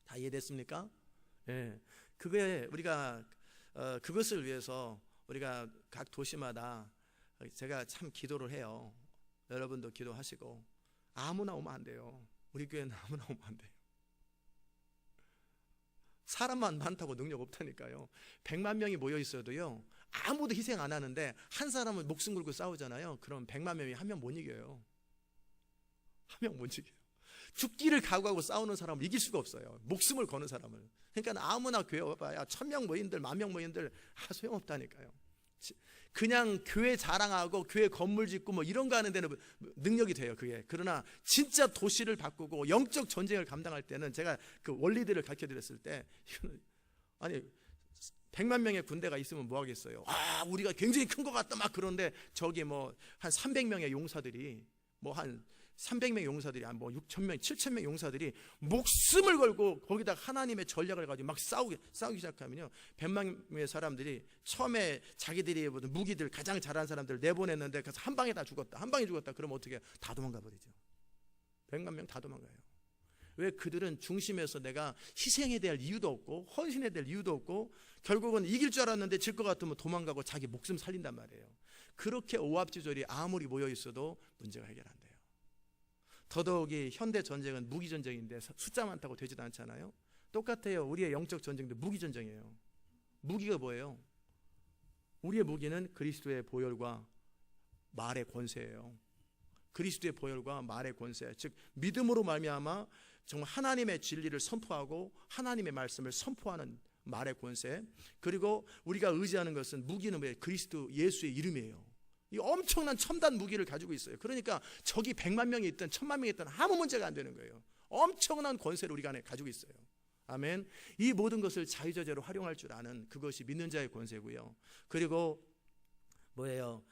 [SPEAKER 1] 다 이해됐습니까? 예. 그게 우리가 그것을 위해서 우리가 각 도시마다 제가 참 기도를 해요. 여러분도 기도하시고. 아무나 오면 안 돼요. 우리 교회는 아무나 오면 안 돼요. 사람만 많다고 능력 없다니까요. 100만 명이 모여 있어도요, 아무도 희생 안 하는데 한 사람은 목숨 걸고 싸우잖아요. 그럼 100만 명이 한 명 못 이겨요. 한 명 못 이겨요. 죽기를 각오하고 싸우는 사람을 이길 수가 없어요. 목숨을 거는 사람을. 그러니까 아무나 교회 와봐야 1000명 모인들, 10,000명 모인들 소용없다니까요. 그냥 교회 자랑하고 교회 건물 짓고 뭐 이런 거 하는 데는 능력이 돼요, 그게. 그러나 진짜 도시를 바꾸고 영적 전쟁을 감당할 때는, 제가 그 원리들을 가르쳐 드렸을 때, 이거는 아니 100만 명의 군대가 있으면 뭐 하겠어요? 아, 우리가 굉장히 큰 것 같다 막 그런데 저기 뭐 한 300명의 용사들이 뭐 한 300명 용사들이 한 뭐 6,000명, 7,000명 용사들이 목숨을 걸고 거기다 하나님의 전략을 가지고 막 싸우기 시작하면요, 100만 명의 사람들이 처음에 자기들이 무기들 가장 잘하는 사람들을 내보냈는데 그래서 한 방에 다 죽었다. 한 방에 죽었다. 그러면 어떻게 해요? 다 도망가 버리죠. 100만 명 다 도망가요. 왜? 그들은 중심에서 내가 희생해야 될 이유도 없고 헌신해야 될 이유도 없고 결국은 이길 줄 알았는데 질 것 같으면 도망가고 자기 목숨 살린단 말이에요. 그렇게 오합지졸이 아무리 모여 있어도 문제가 해결 안 돼요. 더더욱이 현대 전쟁은 무기 전쟁인데 숫자 많다고 되지도 않잖아요. 똑같아요. 우리의 영적 전쟁도 무기 전쟁이에요. 무기가 뭐예요? 우리의 무기는 그리스도의 보혈과 말의 권세예요. 그리스도의 보혈과 말의 권세, 즉 믿음으로 말미암아 정말 하나님의 진리를 선포하고 하나님의 말씀을 선포하는 말의 권세, 그리고 우리가 의지하는 것은 무기는 뭐예요? 그리스도 예수의 이름이에요. 이 엄청난 첨단 무기를 가지고 있어요. 그러니까 적이 100만 명이 있든 1000만 명이 있든 아무 문제가 안 되는 거예요. 엄청난 권세를 우리가 안에 가지고 있어요. 아멘. 이 모든 것을 자유자재로 활용할 줄 아는 그것이 믿는 자의 권세고요. 그리고 뭐예요?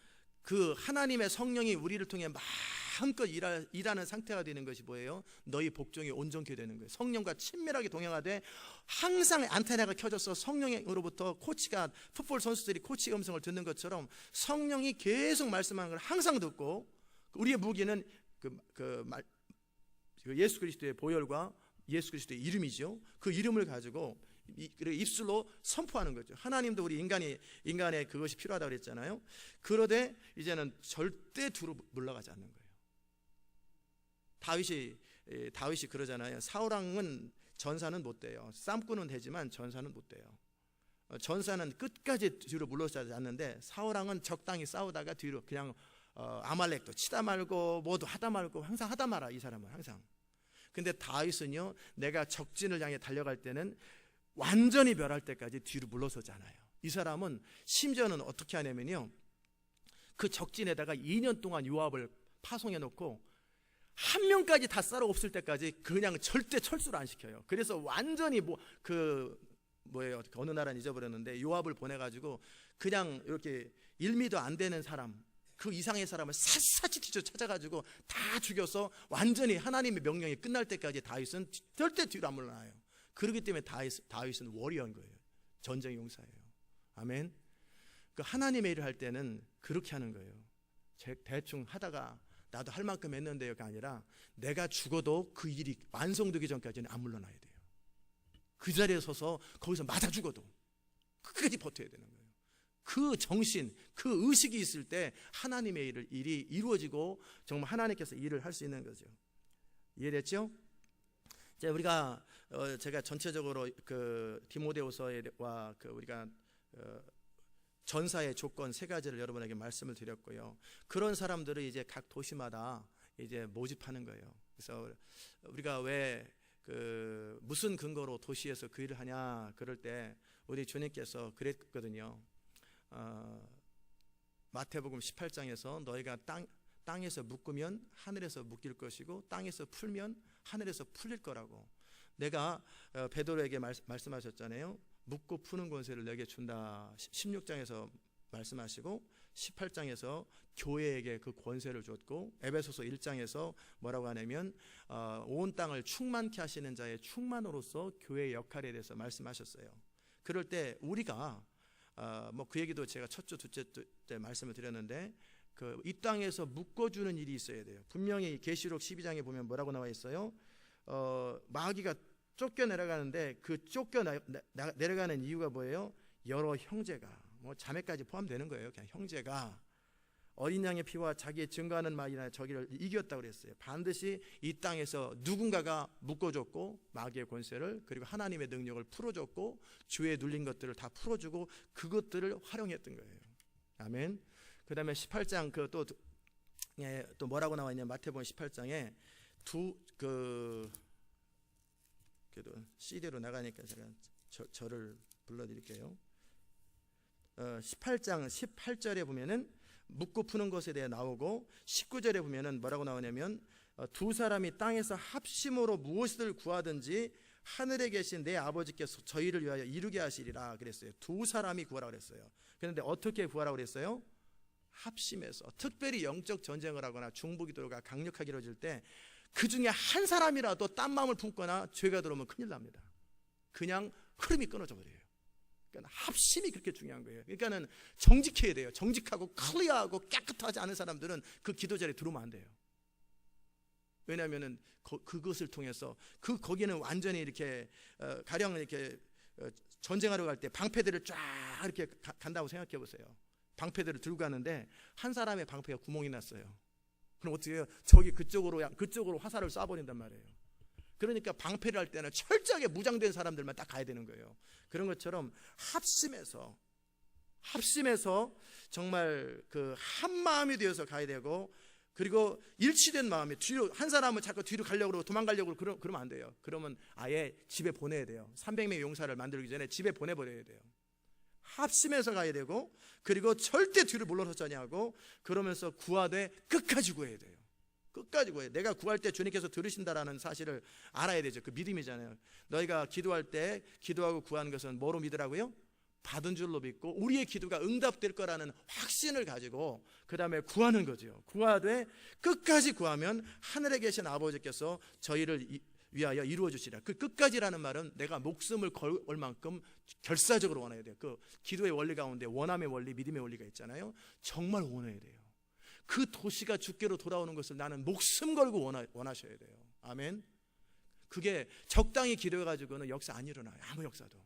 [SPEAKER 1] 그 하나님의 성령이 우리를 통해 마음껏 일하는 상태가 되는 것이 뭐예요? 너희 복종이 온전케 되는 거예요. 성령과 친밀하게 동행하되 항상 안테나가 켜져서 성령으로부터 코치가, 풋볼 선수들이 코치 음성을 듣는 것처럼 성령이 계속 말씀하는 걸 항상 듣고, 우리의 무기는 그 예수 그리스도의 보혈과 예수 그리스도의 이름이죠. 그 이름을 가지고 입술로 선포하는 거죠. 하나님도 우리 인간의 그것이 필요하다고 그랬잖아요. 그러되 이제는 절대 뒤로 물러가지 않는 거예요. 다윗이 그러잖아요. 사울왕은 전사는 못 돼요. 쌈꾼은 되지만 전사는 못 돼요. 전사는 끝까지 뒤로 물러서지 않는데 사울왕은 적당히 싸우다가 뒤로 그냥 아말렉도 치다 말고 뭐도 하다 말고 항상 하다 말아, 이 사람은 항상. 근데 다윗은요, 내가 적진을 향해 달려갈 때는 완전히 멸할 때까지 뒤로 물러서지 않아요. 이 사람은 심지어는 어떻게 하냐면요, 그 적진에다가 2년 동안 요압을 파송해 놓고 한 명까지 다 쌀어 없을 때까지 그냥 절대 철수를 안 시켜요. 그래서 완전히 어느 나라는 잊어버렸는데 요압을 보내가지고 그냥 이렇게 1미도 안 되는 사람, 그 이상의 사람을 샅샅이 뒤져 찾아가지고 다 죽여서 완전히 하나님의 명령이 끝날 때까지 다윗은 절대 뒤로 안 물러나요. 그렇기 때문에 다윗은 워리어인 거예요. 전쟁 용사예요. 아멘. 그 하나님의 일을 할 때는 그렇게 하는 거예요. 대충 하다가 나도 할 만큼 했는데요가 아니라 내가 죽어도 그 일이 완성되기 전까지는 안 물러나야 돼요. 그 자리에 서서 거기서 맞아 죽어도 끝까지 버텨야 되는 거예요. 그 정신, 그 의식이 있을 때 하나님의 일이 이루어지고 정말 하나님께서 일을 할 수 있는 거죠. 이해됐죠? 자, 우리가 제가 전체적으로 그 디모데후서와 그 우리가 전사의 조건 세 가지를 여러분에게 말씀을 드렸고요. 그런 사람들을 이제 각 도시마다 이제 모집하는 거예요. 그래서 우리가 왜 그 무슨 근거로 도시에서 그 일을 하냐 그럴 때 우리 주님께서 그랬거든요. 마태복음 18장에서 너희가 땅에서 묶으면 하늘에서 묶일 것이고 땅에서 풀면 하늘에서 풀릴 거라고. 내가 베드로에게 말씀하셨잖아요. 묶고 푸는 권세를 내게 준다. 16장에서 말씀하시고 18장에서 교회에게 그 권세를 줬고 에베소서 1장에서 뭐라고 하냐면 온 땅을 충만케 하시는 자의 충만으로서 교회의 역할에 대해서 말씀하셨어요. 그럴 때 우리가 뭐 그 얘기도 제가 첫 주 둘째 때 말씀을 드렸는데 그 이 땅에서 묶어주는 일이 있어야 돼요. 분명히 계시록 12장에 보면 뭐라고 나와 있어요? 마귀가 쫓겨 내려가는데 그 쫓겨 내려가는 이유가 뭐예요? 여러 형제가 뭐 자매까지 포함되는 거예요. 그냥 형제가 어린 양의 피와 자기의 증거하는 말이나 저기를 이겼다고 그랬어요. 반드시 이 땅에서 누군가가 묶어줬고 마귀의 권세를 그리고 하나님의 능력을 풀어줬고 주에 눌린 것들을 다 풀어주고 그것들을 활용했던 거예요. 아멘. 그 다음에 18장 또 뭐라고 나와 있냐? 마태복음 18장에 그래도 CD로 나가니까 제가 저를 불러드릴게요. 18장 18절에 보면은 묻고 푸는 것에 대해 나오고 19절에 보면은 뭐라고 나오냐면 두 사람이 땅에서 합심으로 무엇을 구하든지 하늘에 계신 내 아버지께서 저희를 위하여 이루게 하시리라 그랬어요. 두 사람이 구하라 그랬어요. 그런데 어떻게 구하라 그랬어요? 합심해서. 특별히 영적 전쟁을 하거나 중보기도가 강력하게 이루어질 때 그 중에 한 사람이라도 딴 마음을 품거나 죄가 들어오면 큰일 납니다. 그냥 흐름이 끊어져 버려요. 그러니까 합심이 그렇게 중요한 거예요. 그러니까는 정직해야 돼요. 정직하고 클리어하고 깨끗하지 않은 사람들은 그 기도 자리에 들어오면 안 돼요. 왜냐하면은 그것을 통해서 거기는 완전히 이렇게 가령 이렇게 전쟁하러 갈 때 방패들을 쫙 이렇게 간다고 생각해 보세요. 방패들을 들고 가는데 한 사람의 방패가 구멍이 났어요. 그럼 어떻게 해요? 저기 그쪽으로 화살을 쏴버린단 말이에요. 그러니까 방패를 할 때는 철저하게 무장된 사람들만 딱 가야 되는 거예요. 그런 것처럼 합심해서 정말 그 한 마음이 되어서 가야 되고 그리고 일치된 마음이 뒤로 한 사람은 자꾸 뒤로 가려고 그러고 도망가려고 그러면 안 돼요. 그러면 아예 집에 보내야 돼요. 300명의 용사를 만들기 전에 집에 보내버려야 돼요. 합심해서 가야 되고 그리고 절대 뒤를 물러서지 아니하고 그러면서 구하되 끝까지 구해야 돼요. 끝까지 구해요. 내가 구할 때 주님께서 들으신다라는 사실을 알아야 되죠. 그 믿음이잖아요. 너희가 기도할 때 기도하고 구한 것은 뭐로 믿으라고요? 받은 줄로 믿고 우리의 기도가 응답될 거라는 확신을 가지고 그 다음에 구하는 거죠. 구하되 끝까지 구하면 하늘에 계신 아버지께서 저희를 위하여 이루어 주시라. 그 끝까지라는 말은 내가 목숨을 걸 만큼 결사적으로 원해야 돼요. 그 기도의 원리 가운데 원함의 원리, 믿음의 원리가 있잖아요. 정말 원해야 돼요. 그 도시가 주께로 돌아오는 것을 나는 목숨 걸고 원하셔야 돼요. 아멘. 그게 적당히 기도해가지고는 역사 안 일어나요. 아무 역사도.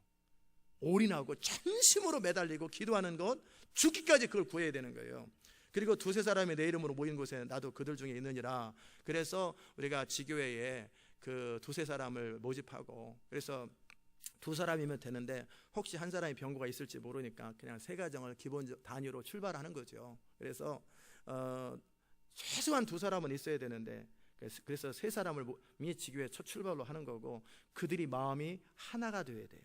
[SPEAKER 1] 올인하고 전심으로 매달리고 기도하는 것 죽기까지 그걸 구해야 되는 거예요. 그리고 두세 사람이 내 이름으로 모인 곳에 나도 그들 중에 있느니라. 그래서 우리가 지교회에 그 두세 사람을 모집하고 그래서 두 사람이면 되는데 혹시 한 사람이 병고가 있을지 모르니까 그냥 세 가정을 기본 단위로 출발하는 거죠. 그래서 최소한 두 사람은 있어야 되는데 그래서 세 사람을 지교회 첫 출발로 하는 거고 그들이 마음이 하나가 되어야 돼요.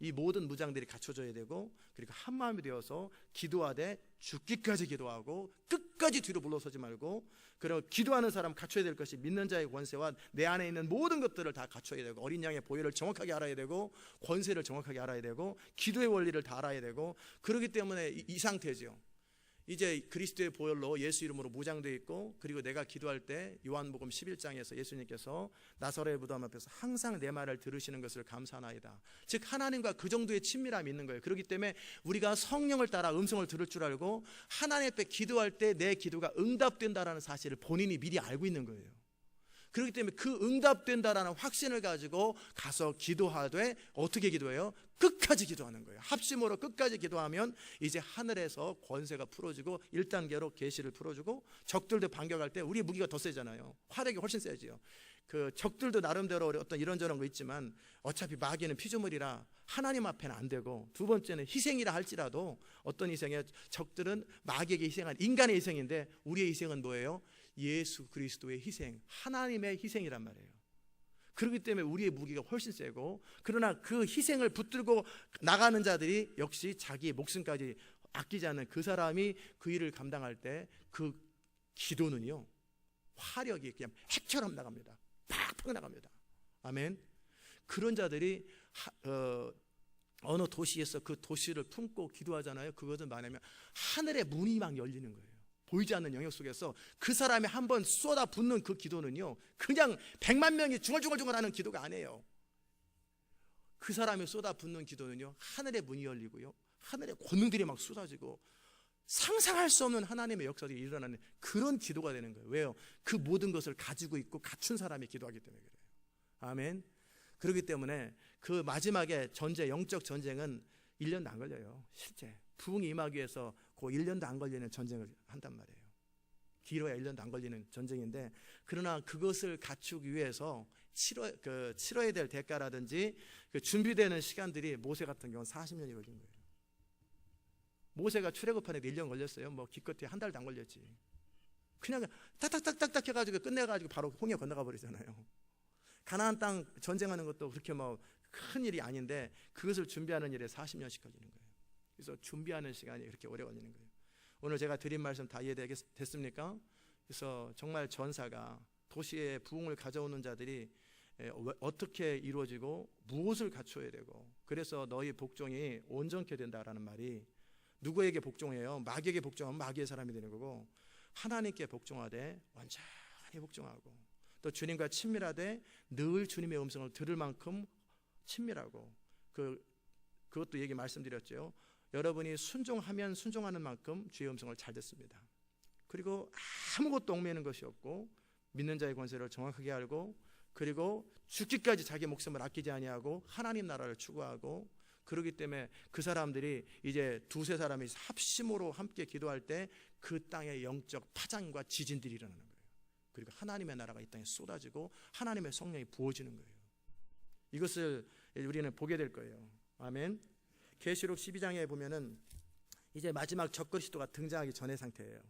[SPEAKER 1] 이 모든 무장들이 갖춰져야 되고 그리고 한 마음이 되어서 기도하되 죽기까지 기도하고 끝까지 뒤로 물러서지 말고 그리고 기도하는 사람 갖춰야 될 것이 믿는 자의 권세와 내 안에 있는 모든 것들을 다 갖춰야 되고 어린 양의 보혈을 정확하게 알아야 되고 권세를 정확하게 알아야 되고 기도의 원리를 다 알아야 되고 그렇기 때문에 이 상태죠. 이제 그리스도의 보혈로 예수 이름으로 무장되어 있고, 그리고 내가 기도할 때 요한복음 11장에서 예수님께서 나사로의 무덤 앞에서 항상 내 말을 들으시는 것을 감사하나이다. 즉 하나님과 그 정도의 친밀함이 있는 거예요. 그렇기 때문에 우리가 성령을 따라 음성을 들을 줄 알고 하나님 앞에 기도할 때 내 기도가 응답된다라는 사실을 본인이 미리 알고 있는 거예요. 그렇기 때문에 그 응답된다라는 확신을 가지고 가서 기도하되 어떻게 기도해요? 끝까지 기도하는 거예요. 합심으로 끝까지 기도하면 이제 하늘에서 권세가 풀어지고 1단계로 계시를 풀어주고, 적들도 반격할 때 우리 무기가 더 세잖아요. 화력이 훨씬 세지요. 그 적들도 나름대로 어떤 이런저런 거 있지만 어차피 마귀는 피조물이라 하나님 앞에는 안 되고, 두 번째는 희생이라 할지라도 어떤 희생이에요? 적들은 마귀에게 희생한 인간의 희생인데 우리의 희생은 뭐예요? 예수 그리스도의 희생, 하나님의 희생이란 말이에요. 그렇기 때문에 우리의 무기가 훨씬 세고, 그러나 그 희생을 붙들고 나가는 자들이 역시 자기의 목숨까지 아끼지 않는 그 사람이 그 일을 감당할 때 그 기도는요, 화력이 그냥 핵처럼 나갑니다. 팍팍 나갑니다. 아멘. 그런 자들이 어느 도시에서 그 도시를 품고 기도하잖아요. 그것은 뭐냐면 하늘의 문이 막 열리는 거예요. 보이지 않는 영역 속에서 그 사람이 한번 쏟아붓는 그 기도는요, 그냥 100만 명이 중얼중얼중얼 하는 기도가 아니에요. 그 사람이 쏟아붓는 기도는요, 하늘의 문이 열리고요, 하늘의 권능들이 막 쏟아지고 상상할 수 없는 하나님의 역사들이 일어나는 그런 기도가 되는 거예요. 왜요? 그 모든 것을 가지고 있고 갖춘 사람이 기도하기 때문에 그래요. 아멘. 그렇기 때문에 그 마지막에 전쟁, 영적 전쟁은 1년도 안 걸려요. 실제 부흥이 임하기 위해서 그 1년도 안 걸리는 전쟁을 한단 말이에요. 길어야 1년도 안 걸리는 전쟁인데, 그러나 그것을 갖추기 위해서 치러야 될 대가라든지 그 준비되는 시간들이, 모세 같은 경우는 40년이 걸린 거예요. 모세가 출애굽하는 데 1년 걸렸어요. 뭐 기껏해 한 달도 안 걸렸지. 그냥 딱딱딱딱딱 해가지고 끝내가지고 바로 홍해 건너가 버리잖아요. 가나안 땅 전쟁하는 것도 그렇게 뭐 큰 일이 아닌데 그것을 준비하는 일에 40년씩 걸리는 거예요. 그래서 준비하는 시간이 그렇게 오래 걸리는 거예요. 오늘 제가 드린 말씀 다 이해됐습니까? 그래서 정말 전사가, 도시에 부흥을 가져오는 자들이 어떻게 이루어지고 무엇을 갖춰야 되고, 그래서 너희 복종이 온전케 된다라는 말이 누구에게 복종해요? 마귀에게 복종하면 마귀의 사람이 되는 거고, 하나님께 복종하되 완전히 복종하고, 또 주님과 친밀하되 늘 주님의 음성을 들을 만큼 친밀하고, 그것도 얘기 말씀드렸죠. 여러분이 순종하면 순종하는 만큼 주의 음성을 잘 듣습니다. 그리고 아무것도 얽매이는 것이 없고, 믿는 자의 권세를 정확하게 알고, 그리고 죽기까지 자기 목숨을 아끼지 아니하고 하나님 나라를 추구하고, 그렇기 때문에 그 사람들이 이제 두세 사람이 합심으로 함께 기도할 때 그 땅의 영적 파장과 지진들이 일어나는 거예요. 그리고 하나님의 나라가 이 땅에 쏟아지고 하나님의 성령이 부어지는 거예요. 이것을 우리는 보게 될 거예요. 아멘. 계시록 12장에 보면은 이제 마지막 적그리스도가 등장하기 전의 상태예요.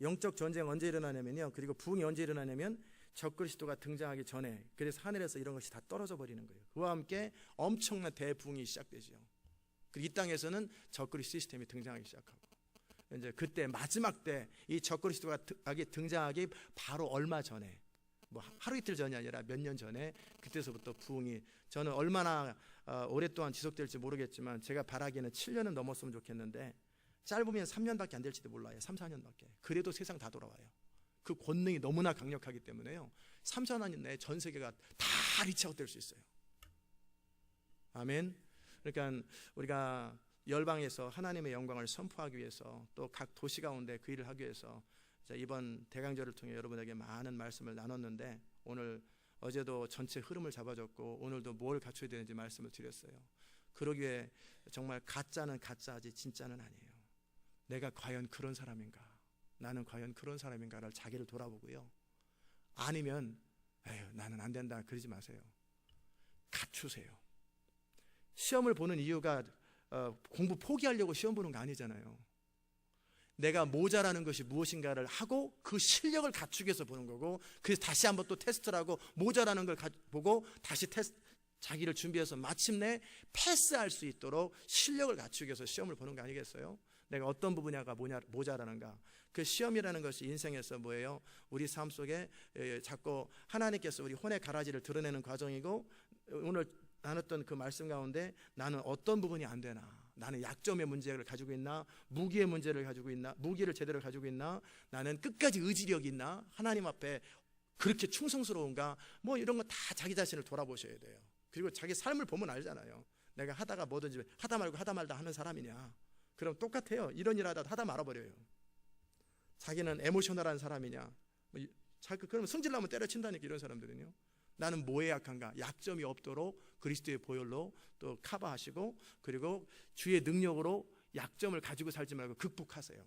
[SPEAKER 1] 영적 전쟁 언제 일어나냐면요, 그리고 부흥이 언제 일어나냐면 적그리스도가 등장하기 전에, 그래서 하늘에서 이런 것이 다 떨어져 버리는 거예요. 그와 함께 엄청난 대부흥이 시작되죠. 그리고 이 땅에서는 적그리스도 시스템이 등장하기 시작하고, 이제 그때 마지막 때 이 적그리스도가 등장하기 바로 얼마 전에, 뭐 하루 이틀 전이 아니라 몇 년 전에, 그때서부터 부흥이, 저는 얼마나 오랫동안 지속될지 모르겠지만 제가 바라기에는 7년은 넘었으면 좋겠는데, 짧으면 3년밖에 안 될지도 몰라요. 3, 4년밖에. 그래도 세상 다 돌아와요. 그 권능이 너무나 강력하기 때문에요, 3, 4년 내에 전 세계가 다 리치아웃 될 수 있어요. 아멘. 그러니까 우리가 열방에서 하나님의 영광을 선포하기 위해서, 또 각 도시 가운데 그 일을 하기 위해서 이번 대강절을 통해 여러분에게 많은 말씀을 나눴는데, 오늘 어제도 전체 흐름을 잡아줬고 오늘도 뭘 갖춰야 되는지 말씀을 드렸어요. 그러기에 정말 가짜는 가짜지 진짜는 아니에요. 내가 과연 그런 사람인가, 나는 과연 그런 사람인가를 자기를 돌아보고요, 아니면 에휴 나는 안 된다 그러지 마세요. 갖추세요. 시험을 보는 이유가 공부 포기하려고 시험 보는 거 아니잖아요. 내가 모자라는 것이 무엇인가를 하고 그 실력을 갖추기 위해서 보는 거고, 그래서 다시 한번 또 테스트를 하고 모자라는 걸 보고 다시 자기를 준비해서 마침내 패스할 수 있도록 실력을 갖추기 위해서 시험을 보는 거 아니겠어요? 내가 어떤 부분야가 모자라는가. 그 시험이라는 것이 인생에서 뭐예요? 우리 삶 속에 자꾸 하나님께서 우리 혼의 가라지를 드러내는 과정이고, 오늘 나눴던 그 말씀 가운데 나는 어떤 부분이 안 되나, 나는 약점의 문제를 가지고 있나? 무기의 문제를 가지고 있나? 무기를 제대로 가지고 있나? 나는 끝까지 의지력이 있나? 하나님 앞에 그렇게 충성스러운가? 뭐 이런 거 다 자기 자신을 돌아보셔야 돼요. 그리고 자기 삶을 보면 알잖아요. 내가 하다가 뭐든지 하다 말고 하다 말다 하는 사람이냐? 그럼 똑같아요. 이런 일 하다 말아버려요. 자기는 에모셔널한 사람이냐? 그러면 성질나면 때려친다니까. 이런 사람들은요. 나는 뭐에 약한가? 약점이 없도록 그리스도의 보혈로 또 커버하시고, 그리고 주의 능력으로 약점을 가지고 살지 말고 극복하세요.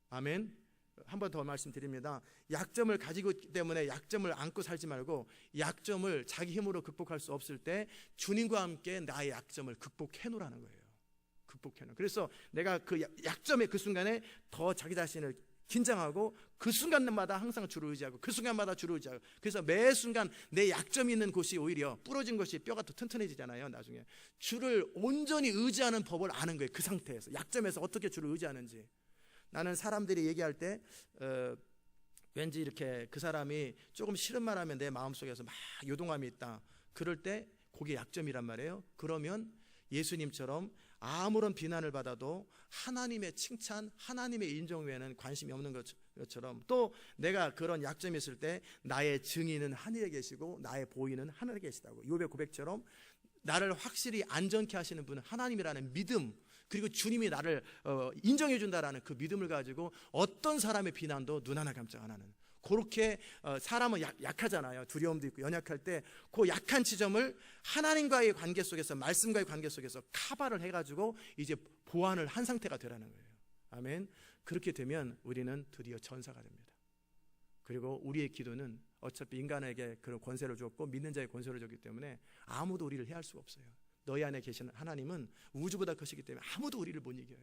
[SPEAKER 1] 아멘. 한 번 더 말씀드립니다. 약점을 가지고 있기 때문에 약점을 안고 살지 말고, 약점을 자기 힘으로 극복할 수 없을 때 주님과 함께 나의 약점을 극복해 놓으라는 거예요. 극복해 놓으라. 그래서 내가 그 약점의 그 순간에 더 자기 자신을 긴장하고, 그 순간마다 항상 주를 의지하고, 그 순간마다 주를 의지하고, 그래서 매 순간 내 약점이 있는 곳이 오히려 부러진 것이 뼈가 더 튼튼해지잖아요. 나중에 주를 온전히 의지하는 법을 아는 거예요. 그 상태에서 약점에서 어떻게 주를 의지하는지. 나는 사람들이 얘기할 때 왠지 이렇게 그 사람이 조금 싫은 말 하면 내 마음속에서 막 요동함이 있다, 그럴 때 그게 약점이란 말이에요. 그러면 예수님처럼 아무런 비난을 받아도 하나님의 칭찬, 하나님의 인정 외에는 관심이 없는 것처럼, 또 내가 그런 약점이 있을 때 나의 증인은 하늘에 계시고 나의 보이는 하늘에 계시다고 욥의 고백처럼 나를 확실히 안전케 하시는 분은 하나님이라는 믿음, 그리고 주님이 나를 인정해 준다라는 그 믿음을 가지고 어떤 사람의 비난도 눈 하나 깜짝 안 하는, 그렇게 사람은 약하잖아요. 두려움도 있고 연약할 때 그 약한 지점을 하나님과의 관계 속에서, 말씀과의 관계 속에서 커버를 해가지고 이제 보완을 한 상태가 되라는 거예요. 아멘. 그렇게 되면 우리는 드디어 전사가 됩니다. 그리고 우리의 기도는 어차피 인간에게 그런 권세를 줬고 믿는 자의 권세를 줬기 때문에 아무도 우리를 해할 수가 없어요. 너희 안에 계시는 하나님은 우주보다 크시기 때문에 아무도 우리를 못 이겨요.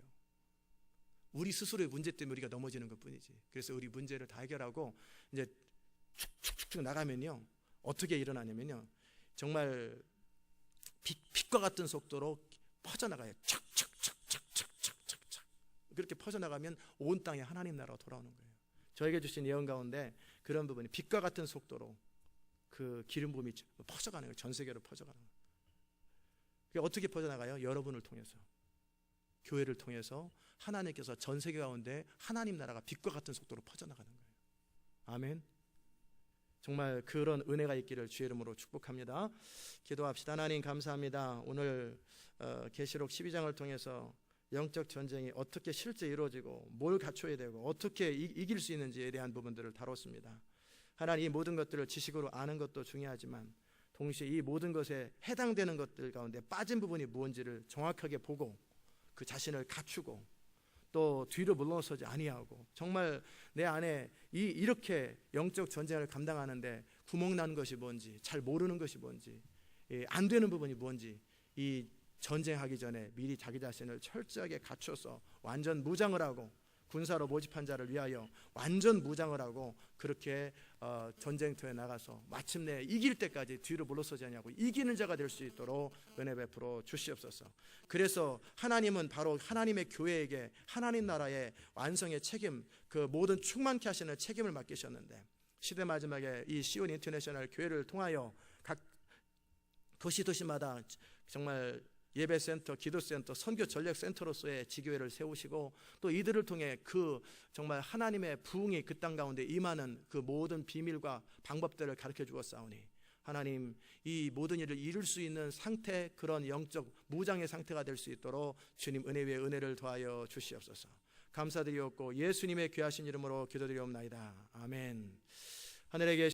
[SPEAKER 1] 우리 스스로의 문제 때문에 우리가 넘어지는 것뿐이지. 그래서 우리 문제를 다 해결하고 이제 축축축축 나가면요, 어떻게 일어나냐면요, 정말 빛과 같은 속도로 퍼져나가요. 착착착착착착착. 그렇게 퍼져나가면 온 땅에 하나님 나라가 돌아오는 거예요. 저에게 주신 예언 가운데 그런 부분이 빛과 같은 속도로 그 기름 부음이 퍼져가는 거예요. 전 세계로 퍼져가는 거예요. 그게 어떻게 퍼져나가요? 여러분을 통해서, 교회를 통해서 하나님께서 전 세계 가운데 하나님 나라가 빛과 같은 속도로 퍼져나가는 거예요. 아멘. 정말 그런 은혜가 있기를 주의 이름으로 축복합니다. 기도합시다. 하나님 감사합니다. 오늘 계시록 12장을 통해서 영적 전쟁이 어떻게 실제 이루어지고 뭘 갖춰야 되고 어떻게 이길 수 있는지에 대한 부분들을 다뤘습니다. 하나님, 이 모든 것들을 지식으로 아는 것도 중요하지만 동시에 이 모든 것에 해당되는 것들 가운데 빠진 부분이 무엇인지를 정확하게 보고 그 자신을 갖추고 또 뒤로 물러서지 아니하고, 정말 내 안에 이렇게 영적 전쟁을 감당하는데 구멍 난 것이 뭔지, 잘 모르는 것이 뭔지, 안 되는 부분이 뭔지, 이 전쟁하기 전에 미리 자기 자신을 철저하게 갖춰서 완전 무장을 하고, 군사로 모집한 자를 위하여 완전 무장을 하고 그렇게 전쟁터에 나가서 마침내 이길 때까지 뒤로 물러서지 않냐고 이기는 자가 될 수 있도록 은혜 베풀어 주시옵소서. 그래서 하나님은 바로 하나님의 교회에게 하나님 나라의 완성의 책임, 그 모든 충만케 하시는 책임을 맡기셨는데, 시대 마지막에 이 시온 인터내셔널 교회를 통하여 각 도시마다 정말 예배센터, 기도센터, 선교 전략센터로서의 지교회를 세우시고, 또 이들을 통해 그 정말 하나님의 부흥이 그 땅 가운데 임하는 그 모든 비밀과 방법들을 가르쳐 주었사오니, 하나님, 이 모든 일을 이룰 수 있는 상태, 그런 영적 무장의 상태가 될 수 있도록 주님 은혜 위에 은혜를 더하여 주시옵소서. 감사드리옵고 예수님의 귀하신 이름으로 기도드리옵나이다. 아멘. 하늘에 계신